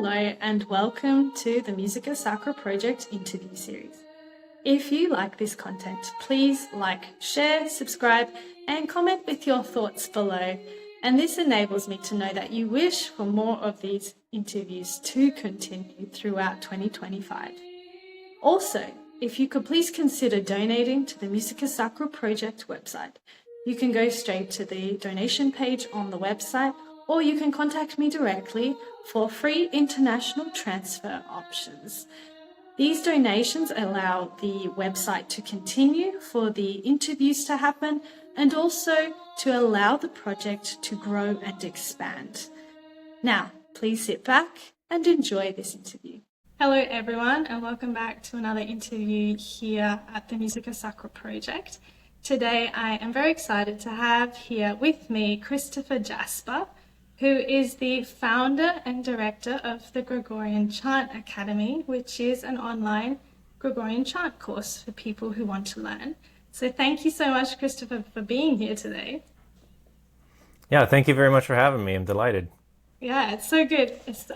Hello and welcome to the Musica Sacra Project interview series. If you like this content, please like, share, subscribe and comment with your thoughts below. And this enables me to know that you wish for more of these interviews to continue throughout 2025. Also, if you could please consider donating to the Musica Sacra Project website. You can go straight to the donation page on the website, or you can contact me directly for free international transfer options. These donations allow the website to continue, for the interviews to happen, and also to allow the project to grow and expand. Now, please sit back and enjoy this interview. Hello everyone, and welcome back to another interview here at the Musica Sacra Project. Today I am very excited to have here with me Christopher Jasper, who is the founder and director of the Gregorian Chant Academy, which is an online Gregorian chant course for people who want to learn. So thank you so much, Christopher, for being here today. Yeah, thank you very much for having me. I'm delighted. Yeah, it's so good. It's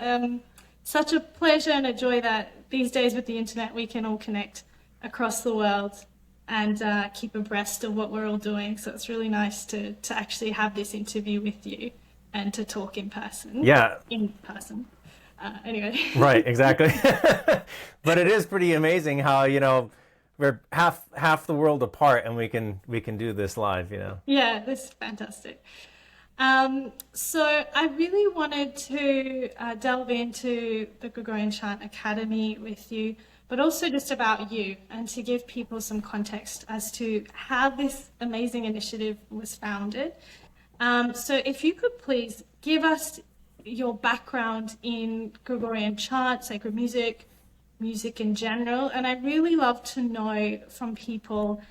such a pleasure and a joy that these days with the internet we can all connect across the world and keep abreast of what we're all doing. So it's really nice to actually have this interview with you and to talk in person. Yeah. In person. Anyway. Right, exactly. But it is pretty amazing how, we're half the world apart and we can do this live, Yeah, this is fantastic. So I really wanted to delve into the Gregorian Chant Academy with you, but also just about you, and to give people some context as to how this amazing initiative was founded. So if you could please give us your background in Gregorian chant, sacred music in general, and I'd really love to know from people,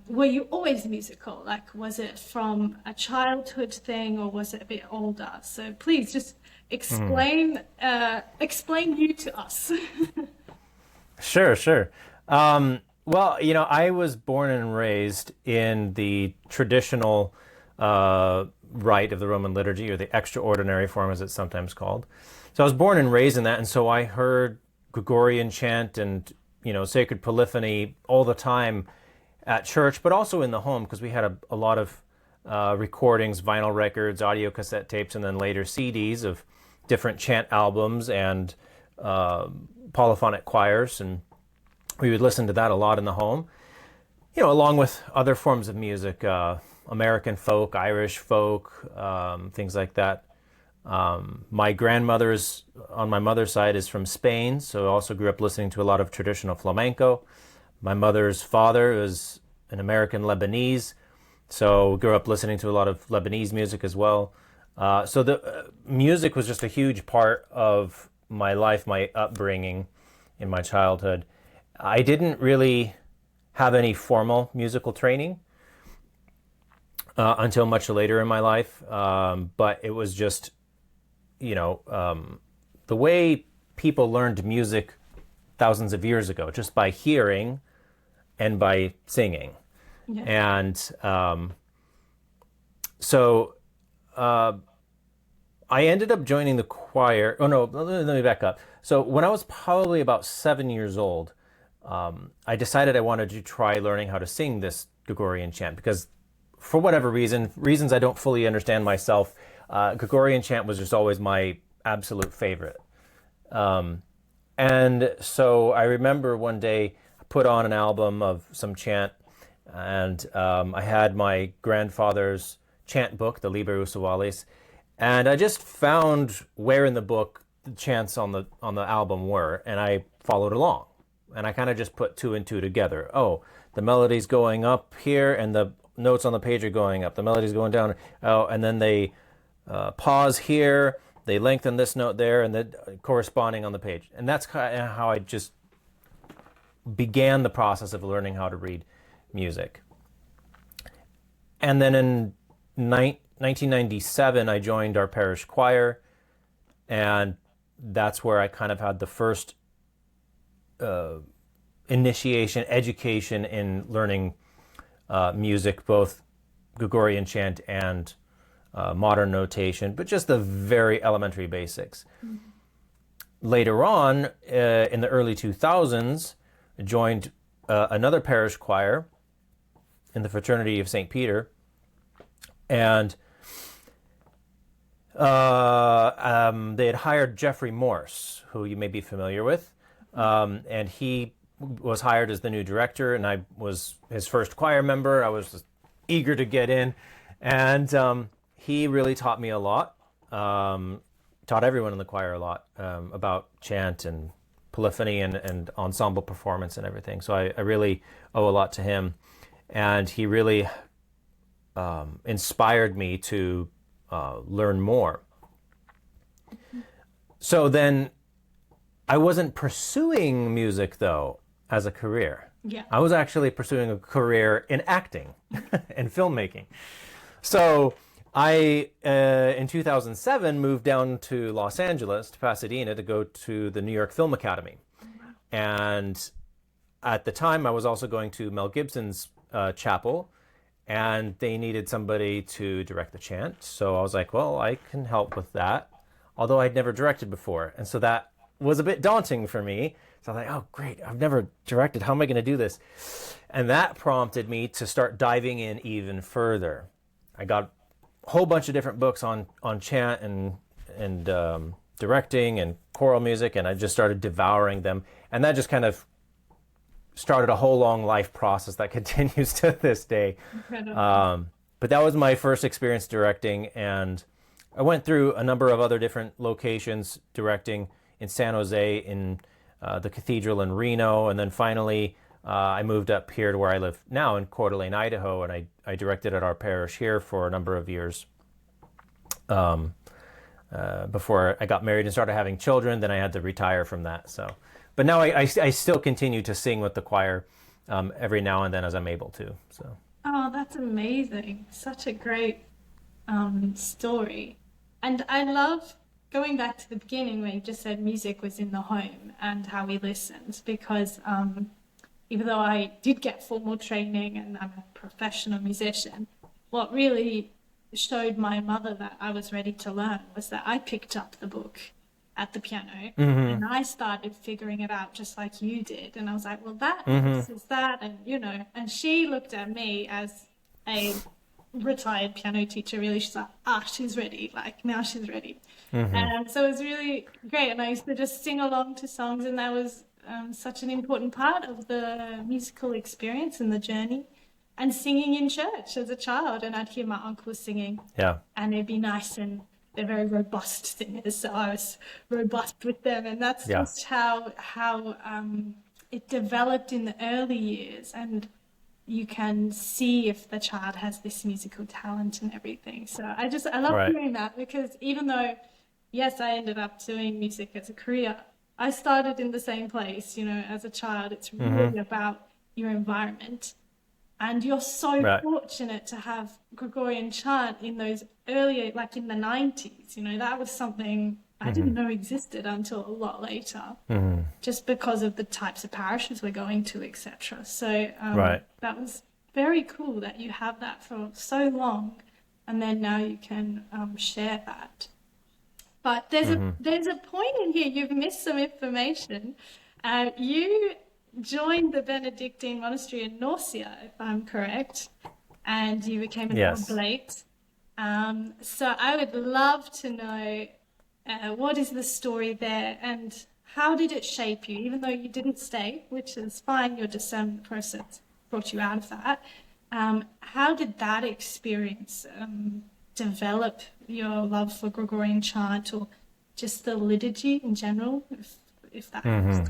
were you always musical? Like, was it from a childhood thing or was it a bit older? So please just explain you to us. Sure. Well, I was born and raised in the traditional rite of the Roman liturgy, or the extraordinary form as it's sometimes called. So I was born and raised in that, and so I heard Gregorian chant and sacred polyphony all the time at church, but also in the home, because we had a lot of recordings, vinyl records, audio cassette tapes, and then later CDs of different chant albums and polyphonic choirs, and we would listen to that a lot in the home, along with other forms of music, American folk, Irish folk, things like that. My grandmother's, on my mother's side, is from Spain, so I also grew up listening to a lot of traditional flamenco. My mother's father was an American Lebanese, so grew up listening to a lot of Lebanese music as well. So the music was just a huge part of my life, my upbringing in my childhood. I didn't really have any formal musical training until much later in my life, but it was just, the way people learned music thousands of years ago, just by hearing and by singing. Yeah. And so I ended up joining the choir. Oh no, let me back up. So when I was probably about 7 years old, I decided I wanted to try learning how to sing this Gregorian chant, because for whatever reasons I don't fully understand myself, Gregorian chant was just always my absolute favorite. And so I remember one day I put on an album of some chant, and I had my grandfather's chant book, the Liber Usualis, and I just found where in the book the chants on the album were, and I followed along. And I kind of just put two and two together. Oh, the melody's going up here, and the notes on the page are going up. The melody's going down. Oh, and then they pause here. They lengthen this note there, and then corresponding on the page. And that's kind of how I just began the process of learning how to read music. And then in 1997, I joined our parish choir, and that's where I kind of had the first initiation, education in learning music, both Gregorian chant and modern notation, but just the very elementary basics. Mm-hmm. later on, in the early 2000s, joined another parish choir in the Fraternity of St. Peter. And they had hired Jeffrey Morse, who you may be familiar with. And he was hired as the new director, and I was his first choir member. I was eager to get in. And he really taught me a lot, taught everyone in the choir a lot about chant and polyphony and ensemble performance and everything. So I really owe a lot to him. And he really inspired me to learn more. So then I wasn't pursuing music, though, as a career. Yeah. I was actually pursuing a career in acting and filmmaking. So I, in 2007, moved down to Los Angeles, to Pasadena, to go to the New York Film Academy. And at the time, I was also going to Mel Gibson's chapel, and they needed somebody to direct the chant. So I was like, well, I can help with that, although I'd never directed before. And so that was a bit daunting for me. So I was like, oh, great, I've never directed. How am I going to do this? And that prompted me to start diving in even further. I got a whole bunch of different books on chant and directing and choral music, and I just started devouring them. And that just kind of started a whole long life process that continues to this day. But that was my first experience directing, and I went through a number of other different locations directing in San Jose, in the cathedral in Reno, and then finally I moved up here to where I live now in Coeur d'Alene, Idaho, and I directed at our parish here for a number of years before I got married and started having children. Then I had to retire from that. So, but now I still continue to sing with the choir every now and then as I'm able to. So. Oh, that's amazing. Such a great story. And I love going back to the beginning where you just said music was in the home and how we listened, because even though I did get formal training and I'm a professional musician, what really showed my mother that I was ready to learn was that I picked up the book at the piano and I started figuring it out just like you did. And I was like, well, this is that. And, and she looked at me as a retired piano teacher, really. She's like, she's ready. Like, now she's ready. And so it was really great. And I used to just sing along to songs, and that was such an important part of the musical experience and the journey. And singing in church as a child, and I'd hear my uncle singing. Yeah. And it'd be nice, and they're very robust singers, so I was robust with them. And that's just how it developed in the early years. And you can see if the child has this musical talent and everything. So I love hearing that, because even though, yes, I ended up doing music as a career, I started in the same place, as a child. It's really about your environment. And you're so fortunate to have Gregorian chant in those earlier, like in the 90s. That was something I didn't know existed until a lot later, just because of the types of parishes we're going to, etc. So that was very cool that you have that for so long, and then now you can share that. But there's a point in here, you've missed some information. You joined the Benedictine monastery in Norcia, if I'm correct, and you became an oblate. So I would love to know what is the story there, and how did it shape you, even though you didn't stay, which is fine, your discernment process brought you out of that. How did that experience develop your love for Gregorian chant, or just the liturgy in general, if that helps?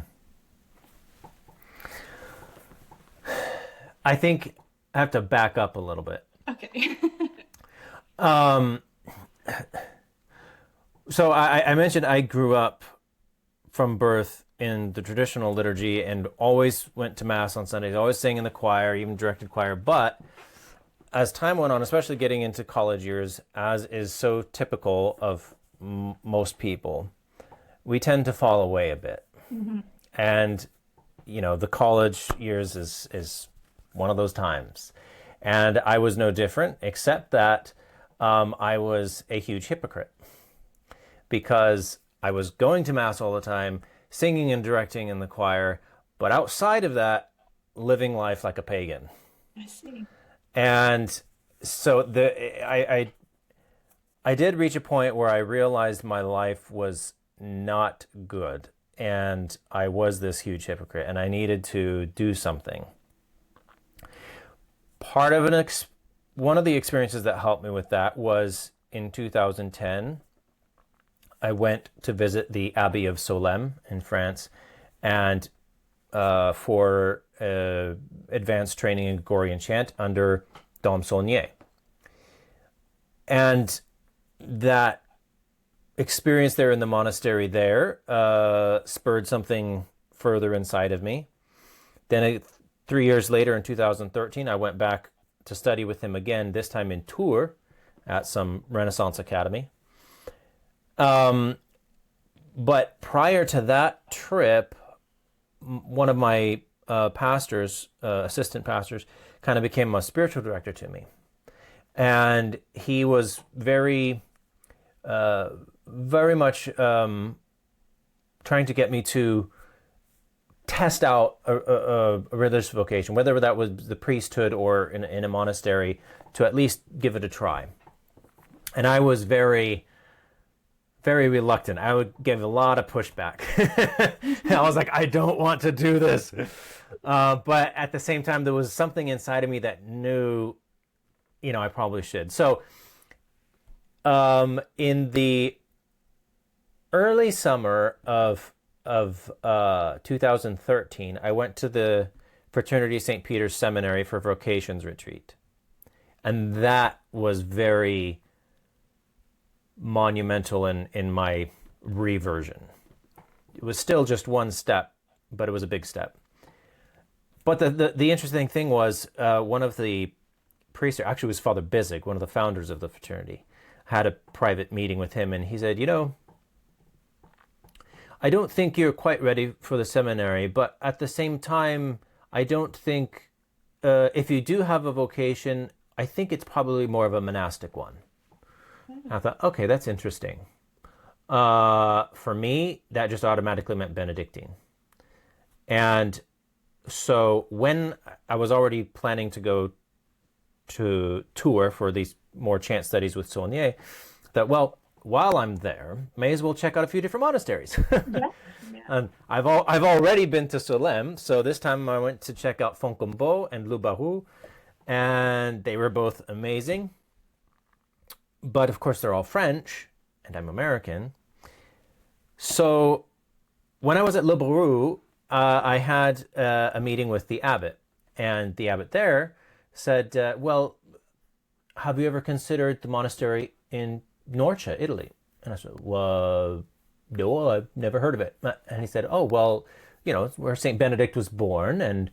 I think I have to back up a little bit. Okay. So I mentioned I grew up from birth in the traditional liturgy and always went to Mass on Sundays, always sang in the choir, even directed choir. But as time went on, especially getting into college years, as is so typical of most people, we tend to fall away a bit. And, the college years is one of those times. And I was no different, except that I was a huge hypocrite, because I was going to Mass all the time, singing and directing in the choir, but outside of that, living life like a pagan. I see. And so I did reach a point where I realized my life was not good, and I was this huge hypocrite, and I needed to do something. Part of one of the experiences that helped me with that was in 2010. I went to visit the Abbey of Solesmes in France, and for advanced training in Gregorian chant under Dom Saulnier. And that experience there in the monastery there spurred something further inside of me. Then 3 years later, in 2013, I went back to study with him again, this time in Tours at some Renaissance academy. But prior to that trip, one of my pastors, assistant pastors, kind of became a spiritual director to me. And he was very much trying to get me to test out a religious vocation, whether that was the priesthood or in a monastery, to at least give it a try. And I was very, very reluctant. I would give a lot of pushback. I was like, I don't want to do this. But at the same time, there was something inside of me that knew, I probably should. So in the early summer of 2013, I went to the Fraternity St. Peter's Seminary for vocations retreat. And that was very monumental in my reversion. It was still just one step, but it was a big step. But the interesting thing was one of the priests, actually it was Father Bizig, one of the founders of the fraternity, had a private meeting with him, and he said, I don't think you're quite ready for the seminary, but at the same time, I don't think, if you do have a vocation, I think it's probably more of a monastic one. And I thought, okay, that's interesting. For me, that just automatically meant Benedictine. And so when I was already planning to go to Tours for these more chant studies with Saulnier, that, well, while I'm there, may as well check out a few different monasteries. Yeah. And I've already been to Solesmes, so this time I went to check out Foncombeau and Loubarou, and they were both amazing. But of course, they're all French, and I'm American. So when I was at Loubarou, I had a meeting with the abbot, and the abbot there said, well, have you ever considered the monastery in Norcia, Italy? And I said, well, no, I've never heard of it. And he said, oh, well, it's where St. Benedict was born, and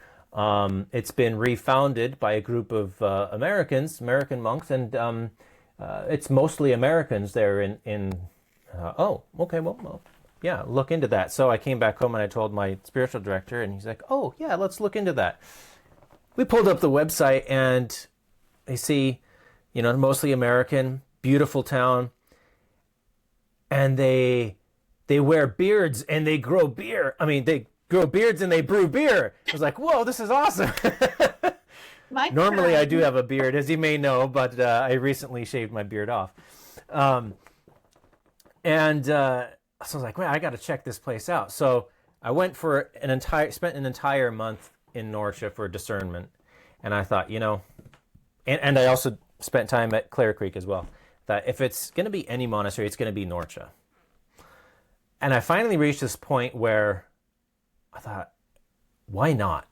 it's been refounded by a group of American monks, and it's mostly Americans there oh, okay, well, yeah, look into that. So I came back home and I told my spiritual director, and he's like, oh, yeah, let's look into that. We pulled up the website, and I see, mostly American, beautiful town, and they wear beards and they grow beer. I mean, they grow beards and they brew beer. I was like, whoa, this is awesome. Normally I do have a beard, as you may know, but I recently shaved my beard off. So I was like, man, I got to check this place out. So I went for spent an entire month in Norcia for discernment. And I thought, and I also spent time at Clare Creek as well, that if it's going to be any monastery, it's going to be Norcia. And I finally reached this point where I thought, why not?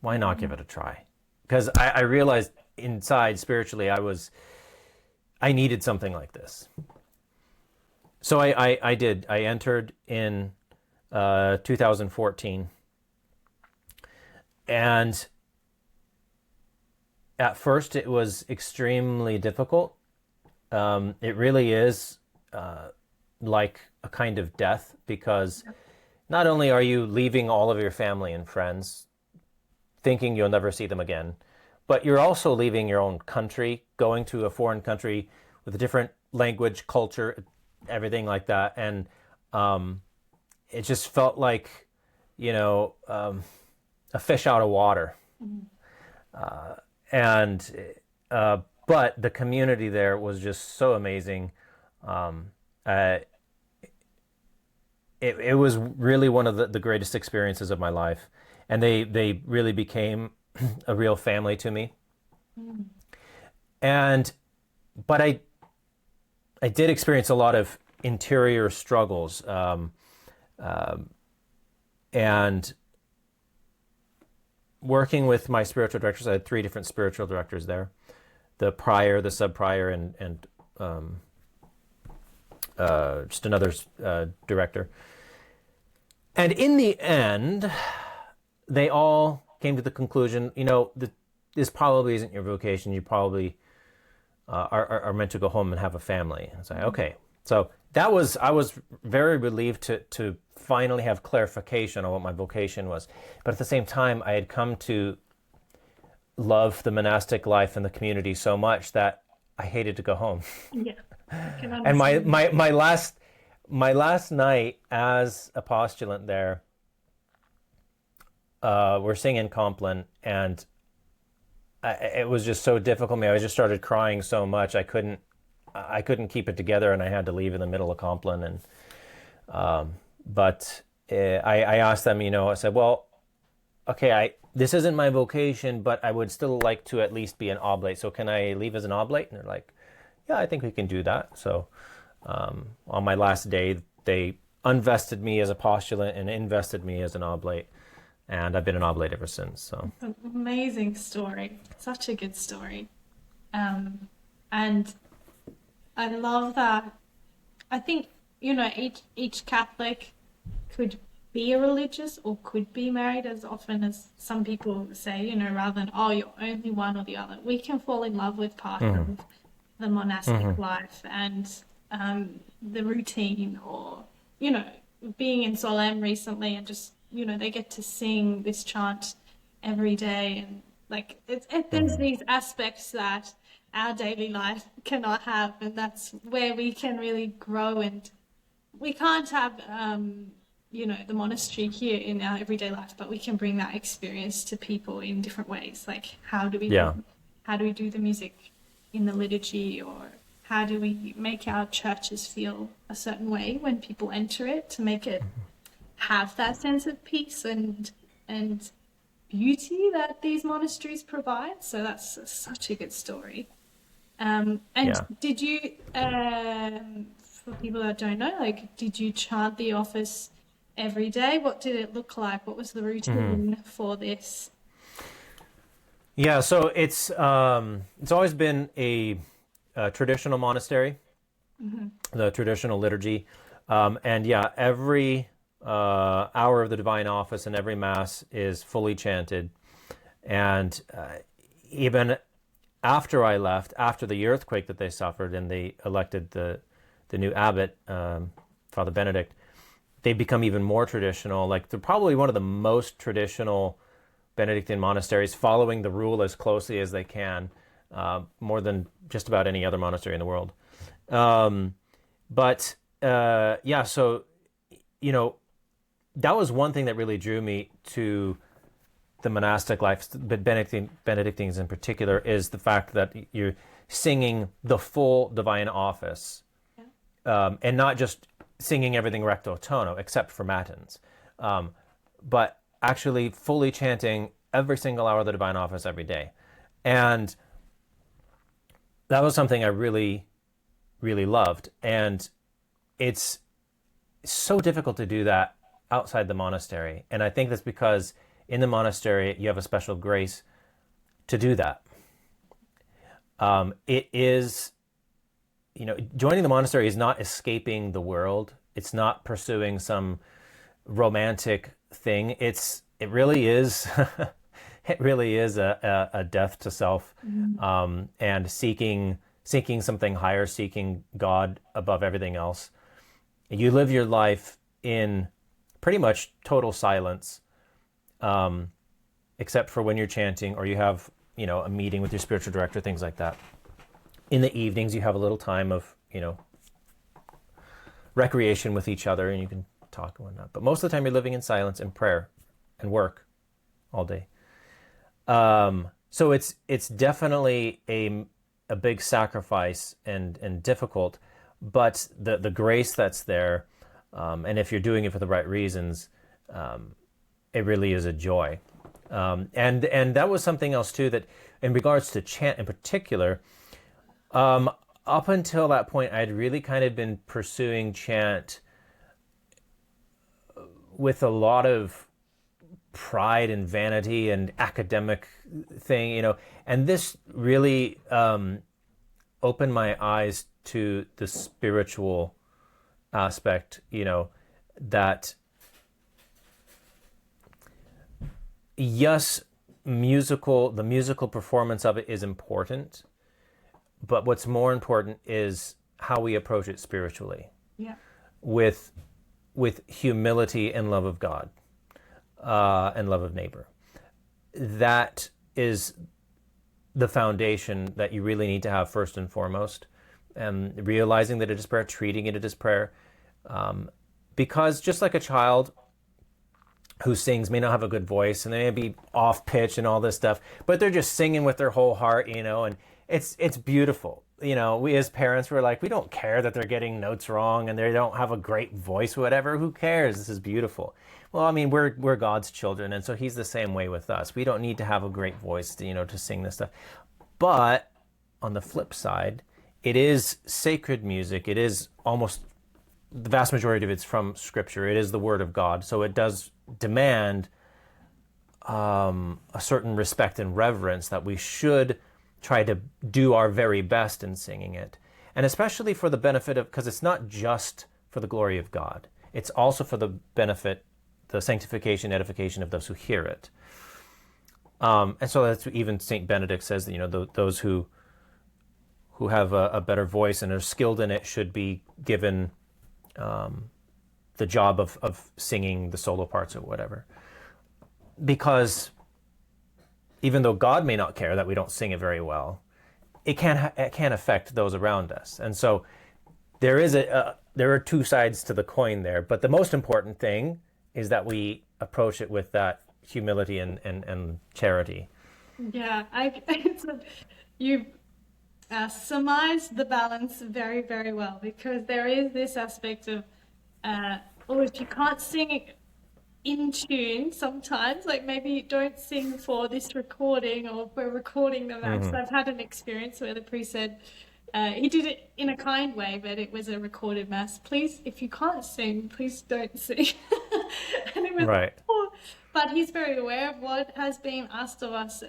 Why not give it a try? Because I realized inside, spiritually, I needed something like this. So I did. I entered in 2014. And at first it was extremely difficult. It really is like a kind of death, because not only are you leaving all of your family and friends, thinking you'll never see them again, but you're also leaving your own country, going to a foreign country with a different language, culture, everything like that. And it just felt like, a fish out of water. And but the community there was just so amazing. It was really one of the greatest experiences of my life, and they really became a real family to me. And but I did experience a lot of interior struggles, and working with my spiritual directors. I had 3 different spiritual directors there: the prior, the sub prior, and just another director. And in the end, they all came to the conclusion, this probably isn't your vocation. You probably are meant to go home and have a family. I was like, okay. So I was very relieved to finally have clarification on what my vocation was. But at the same time, I had come to love the monastic life and the community so much that I hated to go home. Yeah. I can And understand. my last night as a postulant there, we're singing Compline, and it was just so difficult for me. I just started crying so much I couldn't keep it together, and I had to leave in the middle of Compline. And but I asked them, I said, well, okay, this isn't my vocation, but I would still like to at least be an oblate. So can I leave as an oblate? And they're like, yeah, I think we can do that. So on my last day, they unvested me as a postulant and invested me as an oblate. And I've been an oblate ever since. So It's an amazing story. Such a good story. And I love that. I think, each Catholic could be a religious or could be married, as often as some people say, rather than, oh, you're only one or the other. We can fall in love with part of the monastic life and the routine, or, being in Solem recently and just, they get to sing this chant every day. And like, there's these aspects that our daily life cannot have, and that's where we can really grow. And we can't have, the monastery here in our everyday life, but we can bring that experience to people in different ways. Like, how do we do the music in the liturgy, or how do we make our churches feel a certain way when people enter it, to make it have that sense of peace and beauty that these monasteries provide. So that's such a good story. And did you, for people that don't know, like, did you chant the office every day? What did it look like? What was the routine for this? yeah, so it's always been a traditional monastery, the traditional liturgy, and yeah, every hour of the divine office and every mass is fully chanted. And even after I left, after the earthquake that they suffered, and they elected the new abbot, Father Benedict, they become even more traditional. Like, they're probably one of the most traditional Benedictine monasteries, following the rule as closely as they can, more than just about any other monastery in the world. So that was one thing that really drew me to the monastic life, but Benedictines in particular, is the fact that you're singing the full divine office, and not just singing everything recto tono, except for matins, but actually fully chanting every single hour of the divine office every day. And that was something I really, really loved. And it's so difficult to do that outside the monastery. And I think that's because in the monastery, you have a special grace to do that. It is, joining the monastery is not escaping the world. It's not pursuing some romantic thing. It really is, it really is a death to self, and seeking something higher, seeking God above everything else. You live your life in pretty much total silence, except for when you're chanting, or you have, a meeting with your spiritual director, things like that. In the evenings, you have a little time of, recreation with each other, and you can talk and whatnot. But most of the time, you're living in silence and prayer and work all day. So it's definitely a big sacrifice and difficult, but the grace that's there, and if you're doing it for the right reasons, it really is a joy. And that was something else too, that in regards to chant in particular, up until that point, I'd really kind of been pursuing chant with a lot of pride and vanity and academic thing, and this really opened my eyes to the spiritual aspect, that yes, the musical performance of it is important, but what's more important is how we approach it spiritually. Yeah. With humility and love of God, and love of neighbor. That is the foundation that you really need to have first and foremost, and realizing that it is prayer, treating it as prayer, because just like a child who sings may not have a good voice and they may be off pitch and all this stuff, but they're just singing with their whole heart, and it's beautiful. We as parents, we're like, we don't care that they're getting notes wrong and they don't have a great voice, whatever. Who cares? This is beautiful. Well, I mean, we're God's children, and so He's the same way with us. We don't need to have a great voice to sing this stuff. But on the flip side, it is sacred music. It is almost the vast majority of it's from Scripture. It is the Word of God, so it does demand a certain respect and reverence that we should try to do our very best in singing it. And especially for the benefit of, because it's not just for the glory of God, it's also for the benefit, the sanctification, edification of those who hear it. And so that's even St. Benedict says that, those who have a better voice and are skilled in it should be given the job of singing the solo parts or whatever. Because even though God may not care that we don't sing it very well, it can affect those around us. And so there are two sides to the coin there. But the most important thing is that we approach it with that humility and charity. Yeah, you've surmised the balance very, very well, because there is this aspect of, if you can't sing in tune sometimes, like maybe you don't sing for this recording, or we're recording the mass. I've had an experience where the priest said, he did it in a kind way, but it was a recorded mass. Please, if you can't sing, please don't sing. And it was right. But he's very aware of what has been asked of us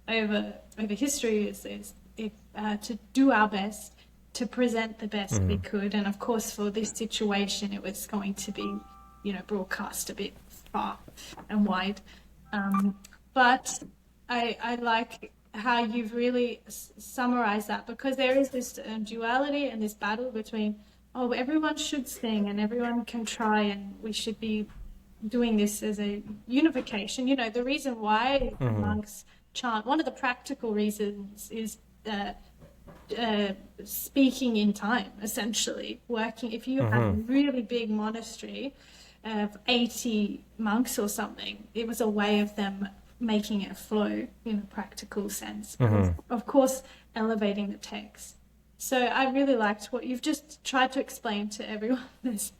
over history is to do our best, to present the best we could. And of course, for this situation, it was going to be, broadcast a bit far and wide. But I like how you've really summarized that, because there is this duality and this battle between, everyone should sing and everyone can try, and we should be doing this as a unification. The reason why monks chant, one of the practical reasons is speaking in time, essentially working. If you have a really big monastery of 80 monks or something, it was a way of them making it flow in a practical sense. Of course, elevating the text. So I really liked what you've just tried to explain to everyone. This,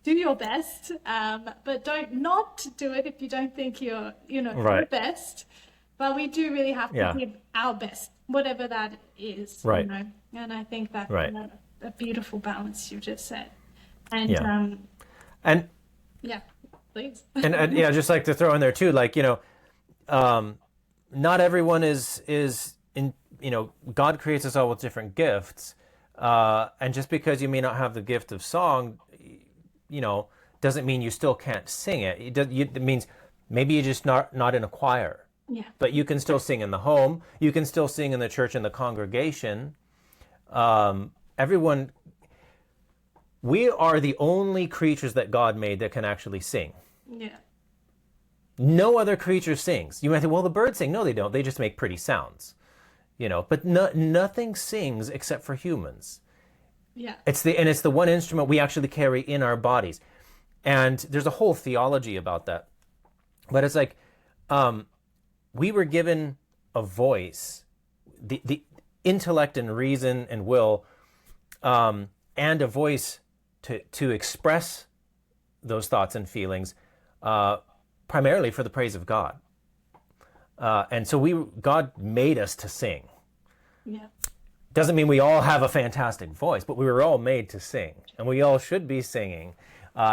do your best, but don't not do it if you don't think you're the best. But we do really have to give our best, whatever that is. Right. And I think that's a beautiful balance you just said. And and yeah, please. and just like to throw in there too, like, not everyone is in, God creates us all with different gifts. And just because you may not have the gift of song, doesn't mean you still can't sing it. It means maybe you're just not in a choir. Yeah. But you can still sing in the home. You can still sing in the church, in the congregation. Everyone, we are the only creatures that God made that can actually sing. Yeah. No other creature sings. You might think, well, the birds sing. No, they don't. They just make pretty sounds. But nothing sings except for humans. Yeah. It's the one instrument we actually carry in our bodies. And there's a whole theology about that. But it's like, we were given a voice, the intellect and reason and will, and a voice to express those thoughts and feelings, primarily for the praise of God. And so God made us to sing. Yeah. Doesn't mean we all have a fantastic voice, but we were all made to sing, and we all should be singing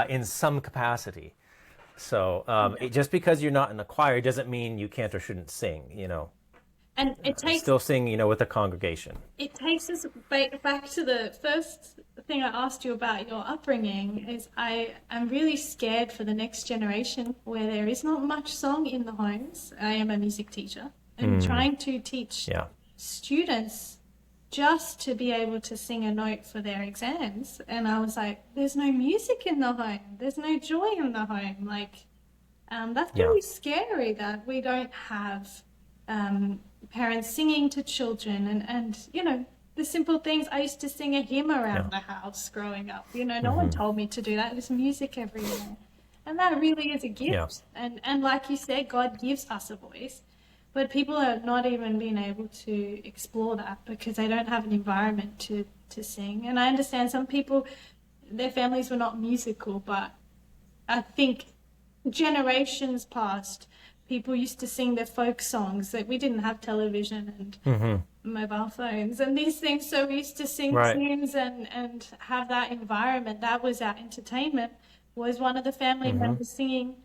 in some capacity. So just because you're not in a choir doesn't mean you can't or shouldn't sing, And it takes still sing, with the congregation. It takes us back to the first thing I asked you about your upbringing. Is I am really scared for the next generation where there is not much song in the homes. I am a music teacher and trying to teach students just to be able to sing a note for their exams. And I was like, there's no music in the home. There's no joy in the home. Like, that's really scary that we don't have parents singing to children and the simple things. I used to sing a hymn around the house growing up. No one told me to do that. There's music everywhere. And that really is a gift. And like you said, God gives us a voice. But people are not even being able to explore that because they don't have an environment to sing. And I understand some people, their families were not musical, but I think generations past, people used to sing their folk songs. That we didn't have television and mobile phones and these things, so we used to sing tunes and have that environment. That was our entertainment, was one of the family members singing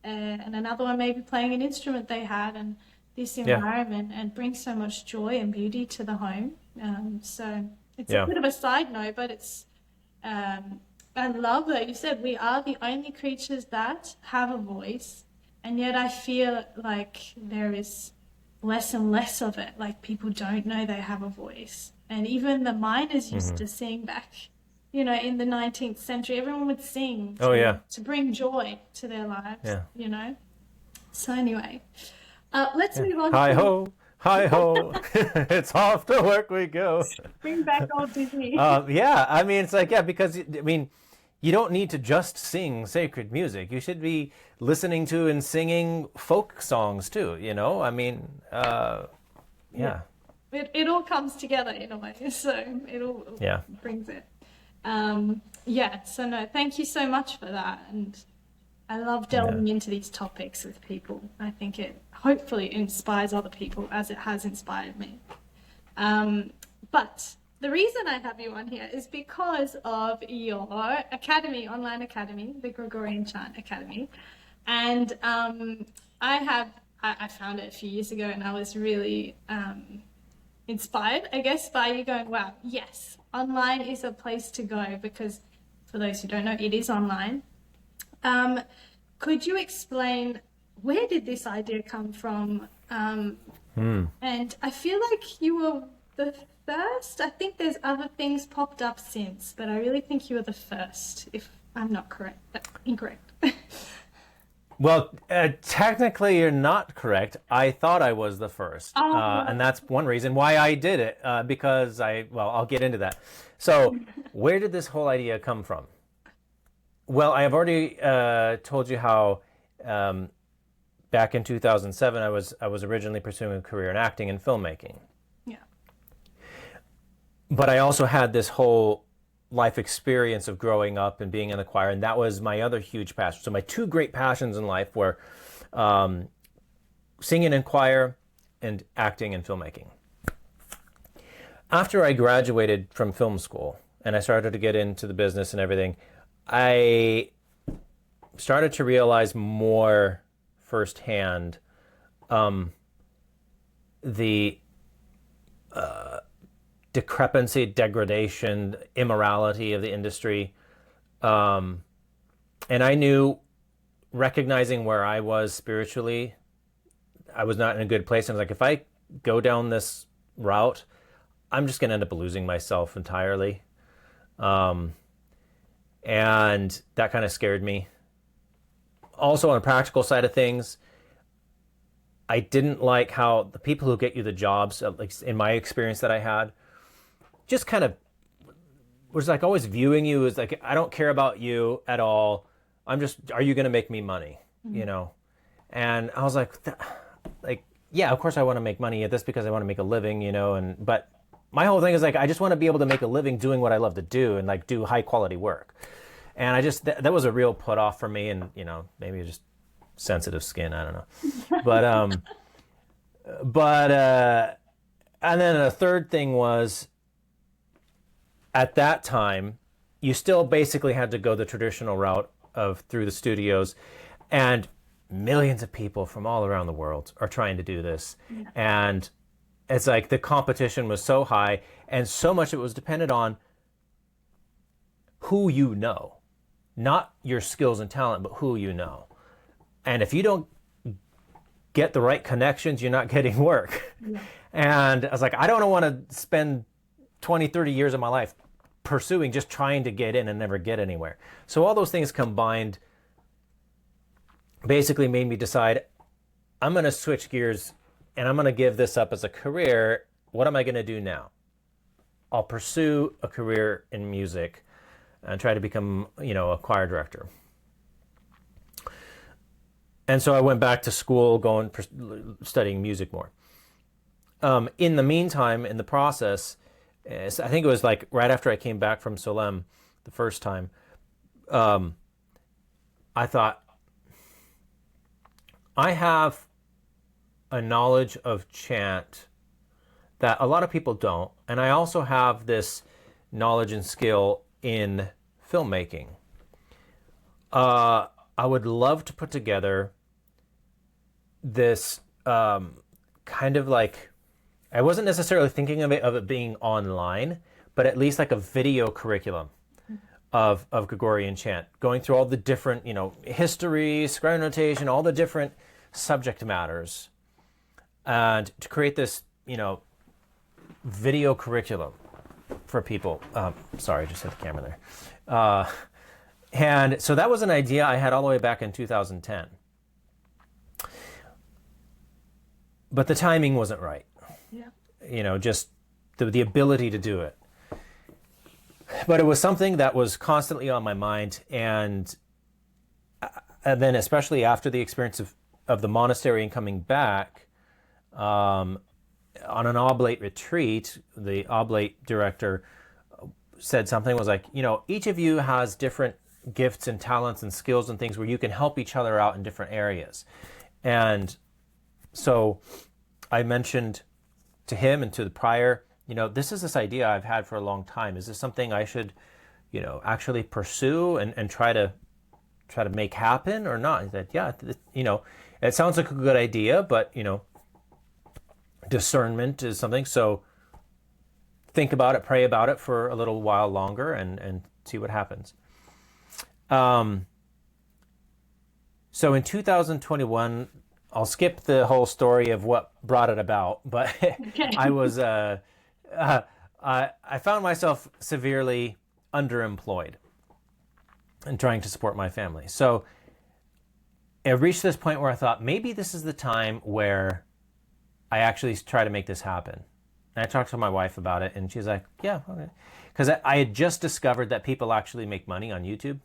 and another one maybe playing an instrument they had, and this environment and brings so much joy and beauty to the home. So it's a bit of a side note, but it's I love that you said we are the only creatures that have a voice, and yet I feel like there is less and less of it. Like people don't know they have a voice. And even the miners used to sing back, in the 19th century. Everyone would sing to bring joy to their lives, So anyway, let's move on. Hi ho, hi ho, it's off to work we go. Bring back old Disney. I mean, it's like, because, you don't need to just sing sacred music. You should be listening to and singing folk songs too, I mean, It all comes together in a way, so it all brings it. So no, thank you so much for that. And I love delving into these topics with people. I think it hopefully inspires other people as it has inspired me. But the reason I have you on here is because of your academy, online academy, the Gregorian Chant Academy. And I found it a few years ago, and I was really inspired, I guess, by you going, wow, yes, online is a place to go, because for those who don't know, it is online. Could you explain, where did this idea come from? And I feel like you were the first. I think there's other things popped up since, but I really think you were the first, if I'm not incorrect. Well, technically you're not correct. I thought I was the first. And that's one reason why I did it, because I'll get into that. So where did this whole idea come from? Well, I have already told you how back in 2007 I was originally pursuing a career in acting and filmmaking. Yeah. But I also had this whole life experience of growing up and being in the choir, and that was my other huge passion. So my two great passions in life were singing in choir and acting and filmmaking. After I graduated from film school and I started to get into the business and everything, I started to realize more firsthand the decrepancy, degradation, immorality of the industry. And I knew, recognizing where I was spiritually, I was not in a good place. And I was like, if I go down this route, I'm just going to end up losing myself entirely. And that kind of scared me. Also, on the practical side of things, I didn't like how the people who get you the jobs, like in my experience that I had, just kind of was like always viewing you as like, I don't care about you at all. Are you going to make me money? You know? And I was like, yeah, of course I want to make money at this because I want to make a living, you know, but my whole thing is like, I just want to be able to make a living doing what I love to do and like do high quality work. And I just, that was a real put off for me, and, you know, maybe just sensitive skin, I don't know. And then a third thing was, at that time, you still basically had to go the traditional route of through the studios, and millions of people from all around the world are trying to do this. Yeah. And it's like the competition was so high, and so much of it was dependent on who you know, not your skills and talent, but who you know. And if you don't get the right connections, you're not getting work. Yeah. And I was like, I don't want to spend 20, 30 years of my life pursuing, just trying to get in and never get anywhere. So all those things combined basically made me decide, I'm going to switch gears and I'm going to give this up as a career. What am I going to do now? I'll pursue a career in music and try to become, you know, a choir director. And so I went back to school, studying music more. In the meantime, in the process, I think it was like right after I came back from Solem the first time, I thought, I have a knowledge of chant that a lot of people don't. And I also have this knowledge and skill in filmmaking. I would love to put together this kind of like, I wasn't necessarily thinking of it being online, but at least like a video curriculum of Gregorian chant, going through all the different, you know, history, square notation, all the different subject matters, and to create this, you know, video curriculum for people. Sorry, I just hit the camera there. And so that was an idea I had all the way back in 2010. But the timing wasn't right. Yeah. You know, just the ability to do it. But it was something that was constantly on my mind, and then especially after the experience of the monastery and coming back, on an oblate retreat, the oblate director said something, was like, you know, each of you has different gifts and talents and skills and things where you can help each other out in different areas. And so I mentioned to him and to the prior, you know, this idea I've had for a long time. Is this something I should, you know, actually pursue and try to make happen or not? He said, yeah, you know, it sounds like a good idea, but, you know, discernment is something. So think about it, pray about it for a little while longer and see what happens. So in 2021, I'll skip the whole story of what brought it about, but okay. I was, I found myself severely underemployed and trying to support my family. So it reached this point where I thought, maybe this is the time where I actually try to make this happen. And I talked to my wife about it, and she's like, yeah, okay. Because I had just discovered that people actually make money on YouTube.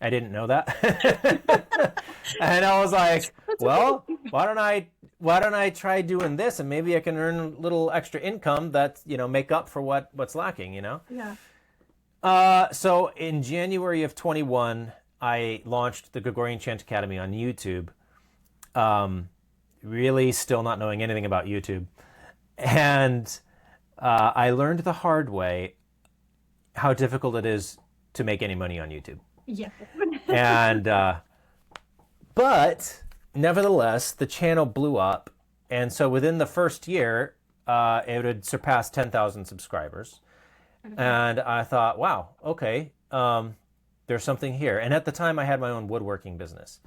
I didn't know that. And I was like, well, why don't I try doing this, and maybe I can earn a little extra income that, you know, make up for what's lacking, you know? Yeah. So in January of 21, I launched the Gregorian Chant Academy on YouTube. Really still not knowing anything about YouTube. And I learned the hard way how difficult it is to make any money on YouTube. Yeah. And but nevertheless, the channel blew up, and so within the first year, it had surpassed 10,000 subscribers. Okay. And I thought, wow, okay, there's something here. And at the time, I had my own woodworking business,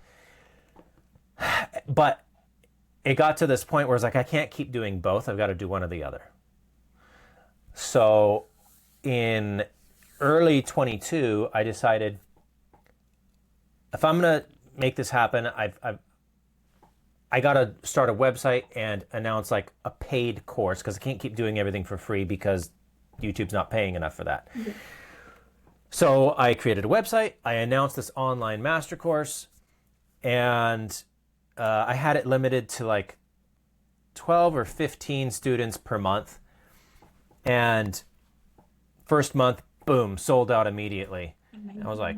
but it got to this point where it's like, I can't keep doing both. I've got to do one or the other. So in early 22, I decided, if I'm going to make this happen, I got to start a website and announce like a paid course, because I can't keep doing everything for free because YouTube's not paying enough for that. Mm-hmm. So I created a website. I announced this online master course, and I had it limited to like 12 or 15 students per month. And first month, boom, sold out immediately. And I was like,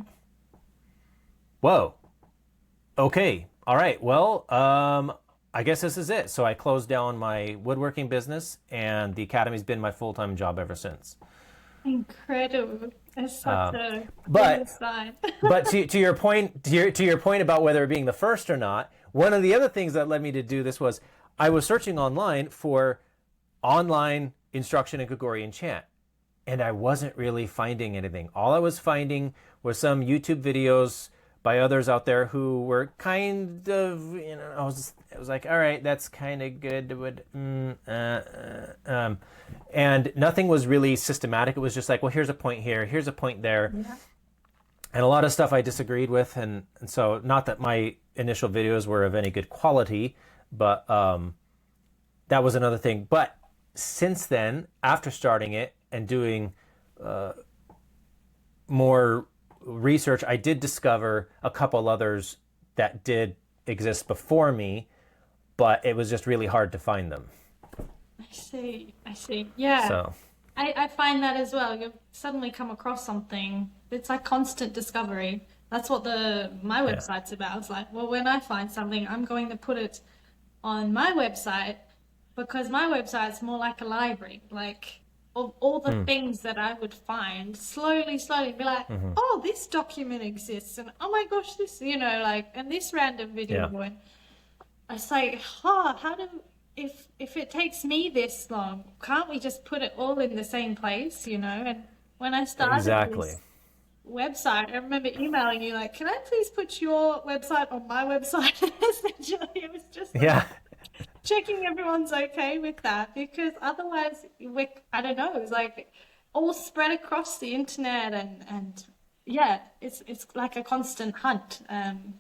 whoa, okay, all right, well, I guess this is it. So I closed down my woodworking business, and the academy's been my full-time job ever since. Incredible. It's such a but good sign. but to your point, to your point about whether being the first or not, one of the other things that led me to do this was I was searching online for online instruction in Gregorian chant, and I wasn't really finding anything. All I was finding was some YouTube videos by others out there who were kind of, I was like, all right, that's kind of good, and nothing was really systematic. It was just like, well, here's a point here, here's a point there, and a lot of stuff I disagreed with, and so not that my initial videos were of any good quality, but that was another thing. But since then, after starting it and doing more research, I did discover a couple others that did exist before me, but it was just really hard to find them. I see. Yeah. So I find that as well. You suddenly come across something. It's like constant discovery. That's what my website's about. It's like, well, when I find something, I'm going to put it on my website, because my website's more like a library. Like, of all the things that I would find, slowly be like, oh, this document exists, and oh my gosh, this, and this random video. And it's like, if it takes me this long, can't we just put it all in the same place, And when I started this website, I remember emailing you like, can I please put your website on my website? Essentially, it was just like, checking everyone's okay with that, because otherwise I don't know, it's like all spread across the internet, and it's like a constant hunt, and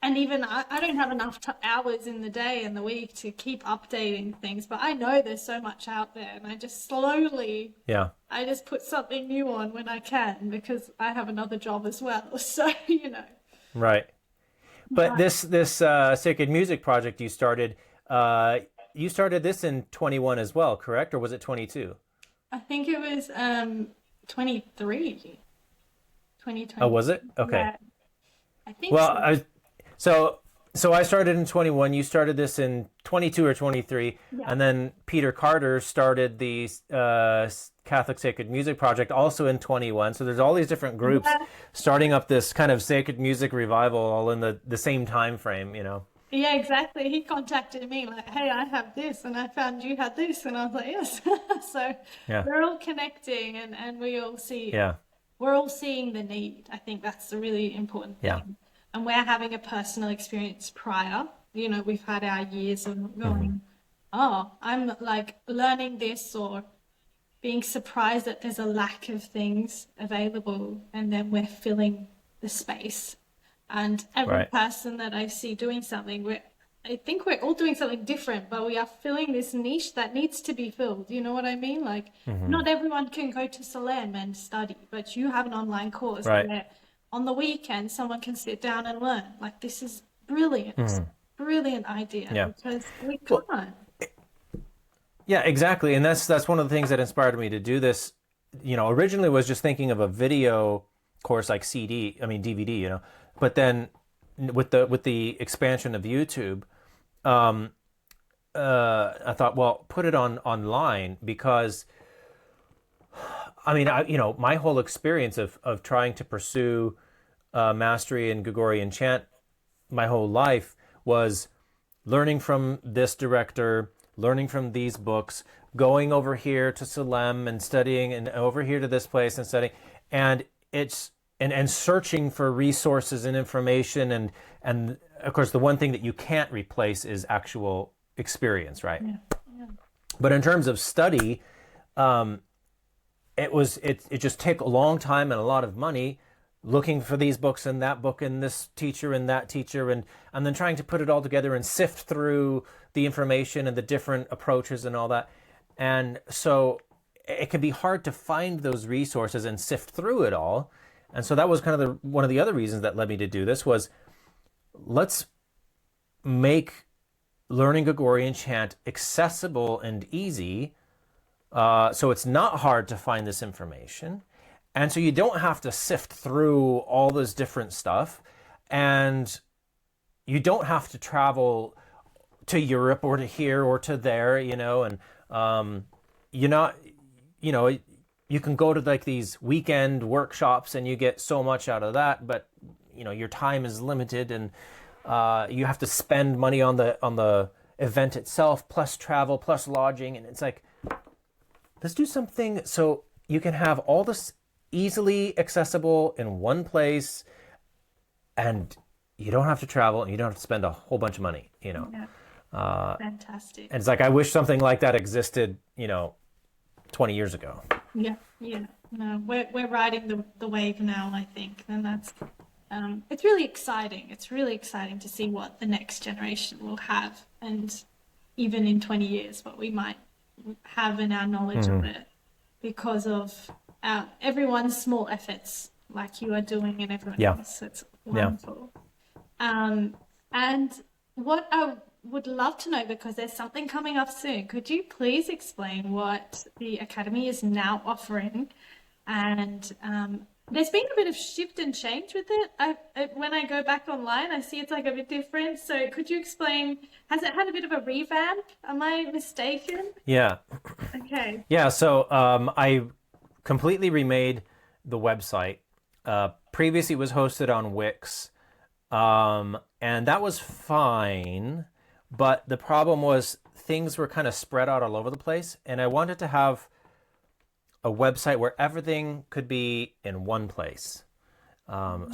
even I don't have enough hours in the day and the week to keep updating things, but I know there's so much out there, and I just slowly I just put something new on when I can, because I have another job as well, so right. But this sacred music project you started this in 21 as well, correct? Or was it 22? I think it was 23. 2020. Oh, was it? Okay. Yeah, I think well, so. So I started in 21. You started this in 22 or 23, and then Peter Carter started the Catholic Sacred Music Project also in 21. So there's all these different groups starting up this kind of sacred music revival all in the same time frame, Yeah, exactly. He contacted me like, hey, I have this, and I found you had this, and I was like, yes. So we're all connecting, and we all see. We're all seeing the need. I think that's the really important thing. And we're having a personal experience prior. We've had our years of going, oh, I'm like learning this, or being surprised that there's a lack of things available, and then we're filling the space. And every person that I see doing something, I think we're all doing something different, but we are filling this niche that needs to be filled. You know what I mean? Like, not everyone can go to Salem and study, but you have an online course where on the weekend someone can sit down and learn. Like, this is brilliant. Brilliant idea, because we can't. Yeah, exactly. And that's one of the things that inspired me to do this. Originally was just thinking of a video course like DVD, but then with the expansion of YouTube, I thought, well, put it online, because my whole experience of trying to pursue mastery in Gregorian chant my whole life was learning from this director, learning from these books, going over here to Salem and studying, and over here to this place and studying, and and searching for resources and information, and of course the one thing that you can't replace is actual experience, right? But in terms of study, it just took a long time and a lot of money looking for these books and that book and this teacher and that teacher, and then trying to put it all together and sift through the information and the different approaches and all that. And so it can be hard to find those resources and sift through it all. And so that was kind of one of the other reasons that led me to do this was, let's make learning Gregorian chant accessible and easy, so it's not hard to find this information. And so you don't have to sift through all this different stuff. And you don't have to travel to Europe or to here or to there, and you're not, you can go to like these weekend workshops and you get so much out of that, but your time is limited, and you have to spend money on the event itself, plus travel, plus lodging. And it's like, let's do something so you can have all this easily accessible in one place, and you don't have to travel, and you don't have to spend a whole bunch of money, Yeah. Fantastic. And it's like, I wish something like that existed, 20 years ago. Yeah, yeah. No, we're riding the wave now, I think, and that's it's really exciting. It's really exciting to see what the next generation will have, and even in 20 years, what we might have in our knowledge of it, because of everyone's small efforts, like you are doing, and everyone else. So it's wonderful. And what I would love to know, because there's something coming up soon, could you please explain what the Academy is now offering? And there's been a bit of shift and change with it. When I go back online, I see it's like a bit different. So could you explain, has it had a bit of a revamp? Am I mistaken? Yeah. Okay. Yeah, so I completely remade the website. Previously, it was hosted on Wix, and that was fine. But the problem was things were kind of spread out all over the place, and I wanted to have a website where everything could be in one place. Yeah,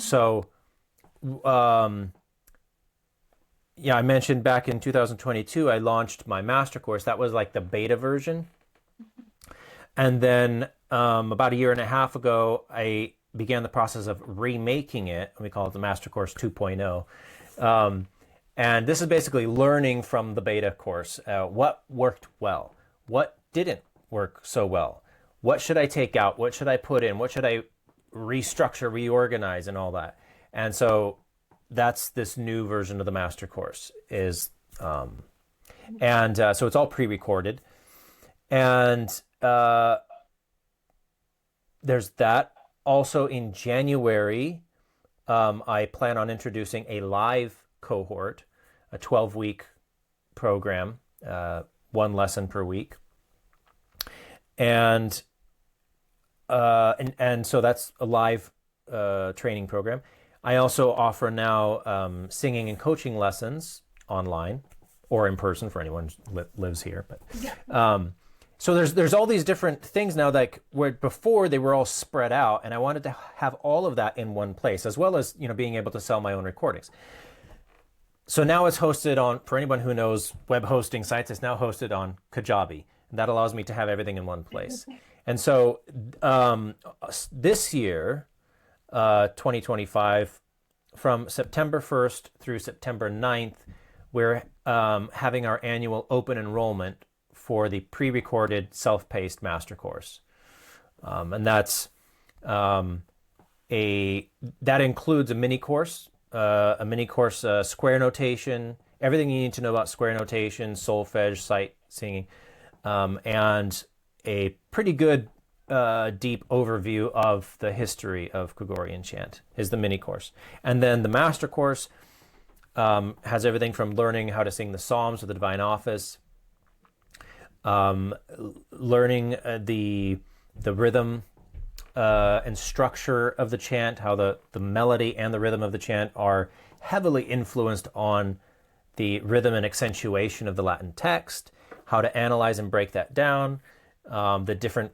I mentioned back in 2022, I launched my master course. That was like the beta version. And then about a year and a half ago, I began the process of remaking it. We call it the Master Course 2.0. And this is basically learning from the beta course. What worked well? What didn't work so well? What should I take out? What should I put in? What should I restructure, reorganize, and all that? And so that's this new version of the Master Course is, so it's all pre-recorded. And there's that. Also in January, I plan on introducing a live cohort, a 12-week program, one lesson per week. And so that's a live training program. I also offer now singing and coaching lessons online or in person for anyone who lives here. But so there's all these different things now, like where before they were all spread out, and I wanted to have all of that in one place, as well as being able to sell my own recordings. So now it's hosted on, for anyone who knows web hosting sites, it's now hosted on Kajabi. And that allows me to have everything in one place. And so this year, 2025, from September 1st through September 9th, we're having our annual open enrollment for the pre-recorded self-paced master course. And that's that includes a mini course, square notation, everything you need to know about square notation, solfege, sight singing, and a pretty good deep overview of the history of Gregorian chant is the mini course. And then the master course has everything from learning how to sing the Psalms or the Divine Office, learning the rhythm and structure of the chant, how the melody and the rhythm of the chant are heavily influenced on the rhythm and accentuation of the Latin text, how to analyze and break that down, the different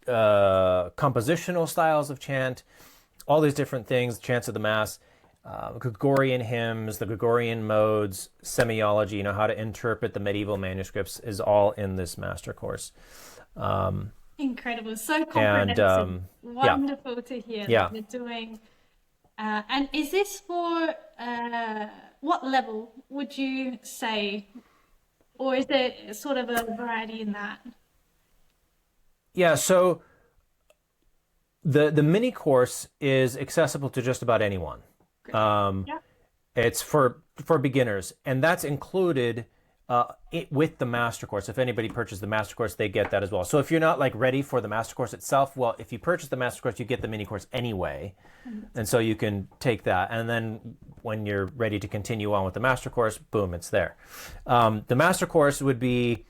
compositional styles of chant, all these different things, chants of the Mass, Gregorian hymns, the Gregorian modes, semiology, how to interpret the medieval manuscripts is all in this master course. Incredible, so comprehensive. Wonderful to hear that you're doing. And is this for what level would you say, or is there sort of a variety in that? Yeah, so the mini course is accessible to just about anyone. Great. Yeah. It's for beginners, and that's included with the master course. If anybody purchases the master course, they get that as well. So if you're not like ready for the master course itself, well, if you purchase the master course, you get the mini course anyway, and so you can take that. And then when you're ready to continue on with the master course, boom, it's there. The master course would be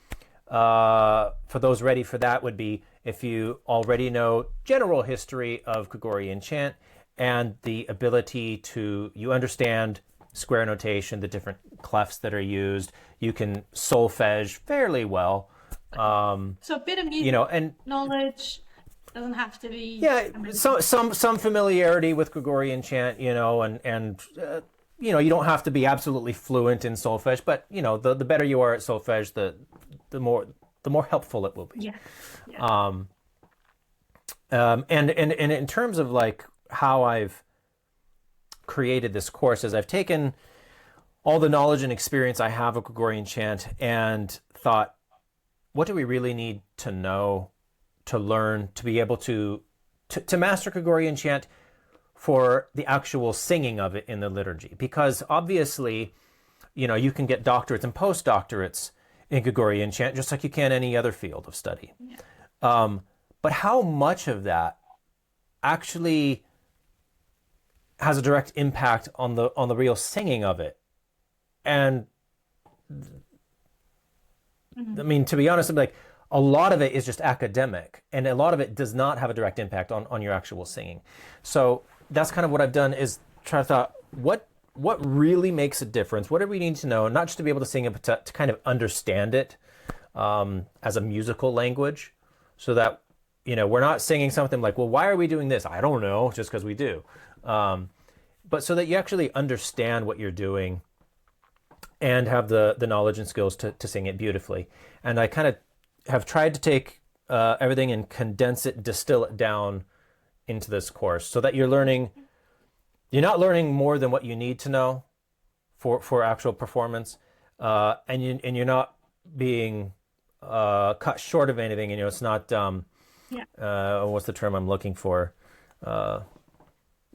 for those ready for that would be if you already know general history of Gregorian chant and the ability to, you understand square notation, the different clefs that are used. You can solfege fairly well. So a bit of music, And knowledge doesn't have to be. yeah, some familiarity with Gregorian chant, and you don't have to be absolutely fluent in solfege, but the better you are at solfege, the more helpful it will be. Yeah. Yeah. And in terms of like how I've created this course, is I've taken all the knowledge and experience I have of Gregorian chant and thought, what do we really need to know, to learn, to be able to master Gregorian chant for the actual singing of it in the liturgy? Because obviously, you can get doctorates and postdoctorates in Gregorian chant just like you can any other field of study. Yeah. But how much of that actually has a direct impact on the real singing of it? And I mean, to be honest, I'm like, a lot of it is just academic, and a lot of it does not have a direct impact on your actual singing. So that's kind of what I've done, is try to thought, what really makes a difference? What do we need to know, not just to be able to sing it, but to kind of understand it as a musical language, so that we're not singing something like, well, why are we doing this? I don't know, just because we do. But so that you actually understand what you're doing and have the knowledge and skills to sing it beautifully. And I kind of have tried to take everything and condense it, distill it down into this course, so that you're not learning more than what you need to know for actual performance, and you're not being cut short of anything. It's not what's the term I'm looking for?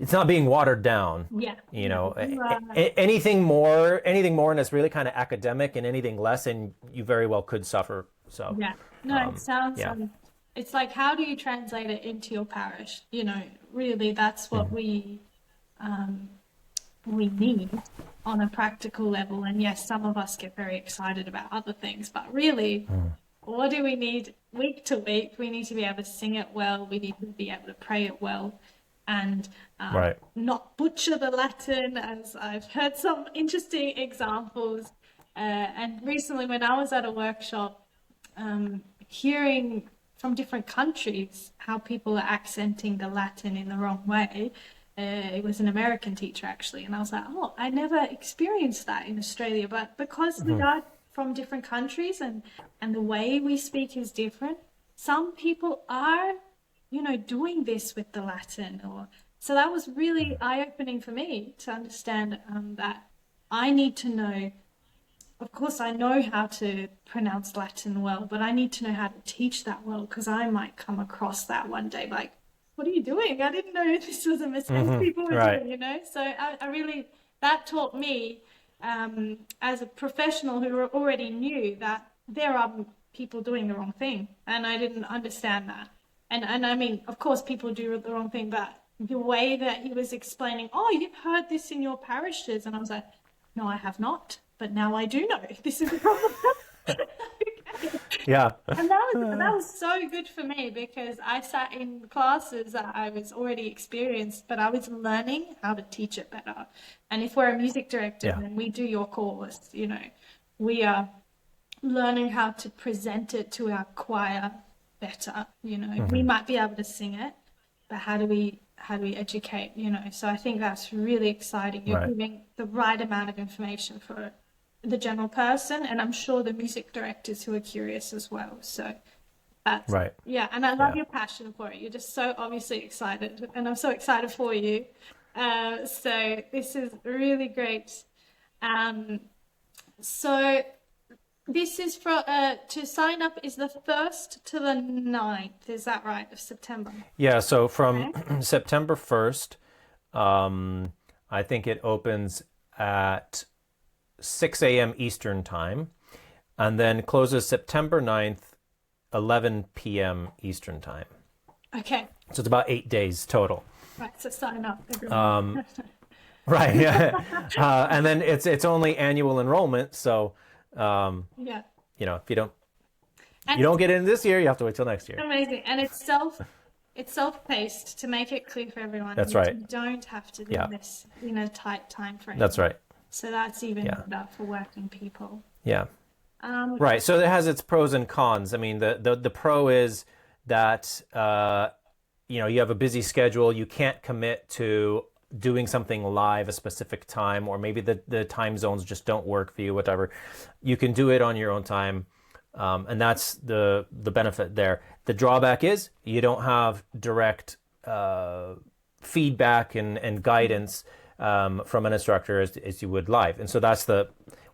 It's not being watered down. Yeah. Anything more, and it's really kind of academic, and anything less, and you very well could suffer. So Yeah. No, it sounds. yeah. It's like, how do you translate it into your parish? Really, that's what we need on a practical level. And yes, some of us get very excited about other things, but really, what do we need week to week? We need to be able to sing it well. We need to be able to pray it well, and not butcher the Latin, as I've heard some interesting examples. And recently, when I was at a workshop, hearing from different countries how people are accenting the Latin in the wrong way. It was an American teacher, actually, and I was like, oh, I never experienced that in Australia. But because we are from different countries and the way we speak is different, some people are, doing this with the Latin. So that was really eye-opening for me to understand that I need to know. Of course, I know how to pronounce Latin well, but I need to know how to teach that well, because I might come across that one day like, what are you doing? I didn't know this was a mistake people were doing, So I really, that taught me as a professional who already knew that there are people doing the wrong thing, and I didn't understand that. And I mean, of course, people do the wrong thing, but the way that he was explaining, oh, you've heard this in your parishes, and I was like, no, I have not. But now I do know this is a problem. Okay. Yeah. And that was so good for me, because I sat in classes that I was already experienced, but I was learning how to teach it better. And if we're a music director, then we do your course, we are learning how to present it to our choir better. We might be able to sing it, but how do we educate? So I think that's really exciting. You're giving the right amount of information for the general person, and I'm sure the music directors who are curious as well. So that's and I love your passion for it. You're just so obviously excited, and I'm so excited for you. So this is really great. So This is for to sign up is the 1st to the 9th. Is that right, of September? Yeah, so from Okay. September 1st, I think it opens at 6 a.m. Eastern time, and then closes September 9th, 11 p.m. Eastern time. Okay. So it's about 8 days total. Right. So sign up, everyone. Right. Yeah. And then it's only annual enrollment, so Yeah. if you don't And you don't it's get in this year, you have to wait till next year. amazing. And it's self-paced to make it clear for everyone. That's You right. don't have to do Yeah. this in a tight time frame. That's right. So that's even Yeah. better for working people. Yeah. Right. So it has its pros and cons. I mean, the pro is that you have a busy schedule. You can't commit to doing something live a specific time, or maybe the time zones just don't work for you, whatever. You can do it on your own time. And that's the benefit there. The drawback is you don't have direct feedback and guidance from an instructor as you would live. And so that's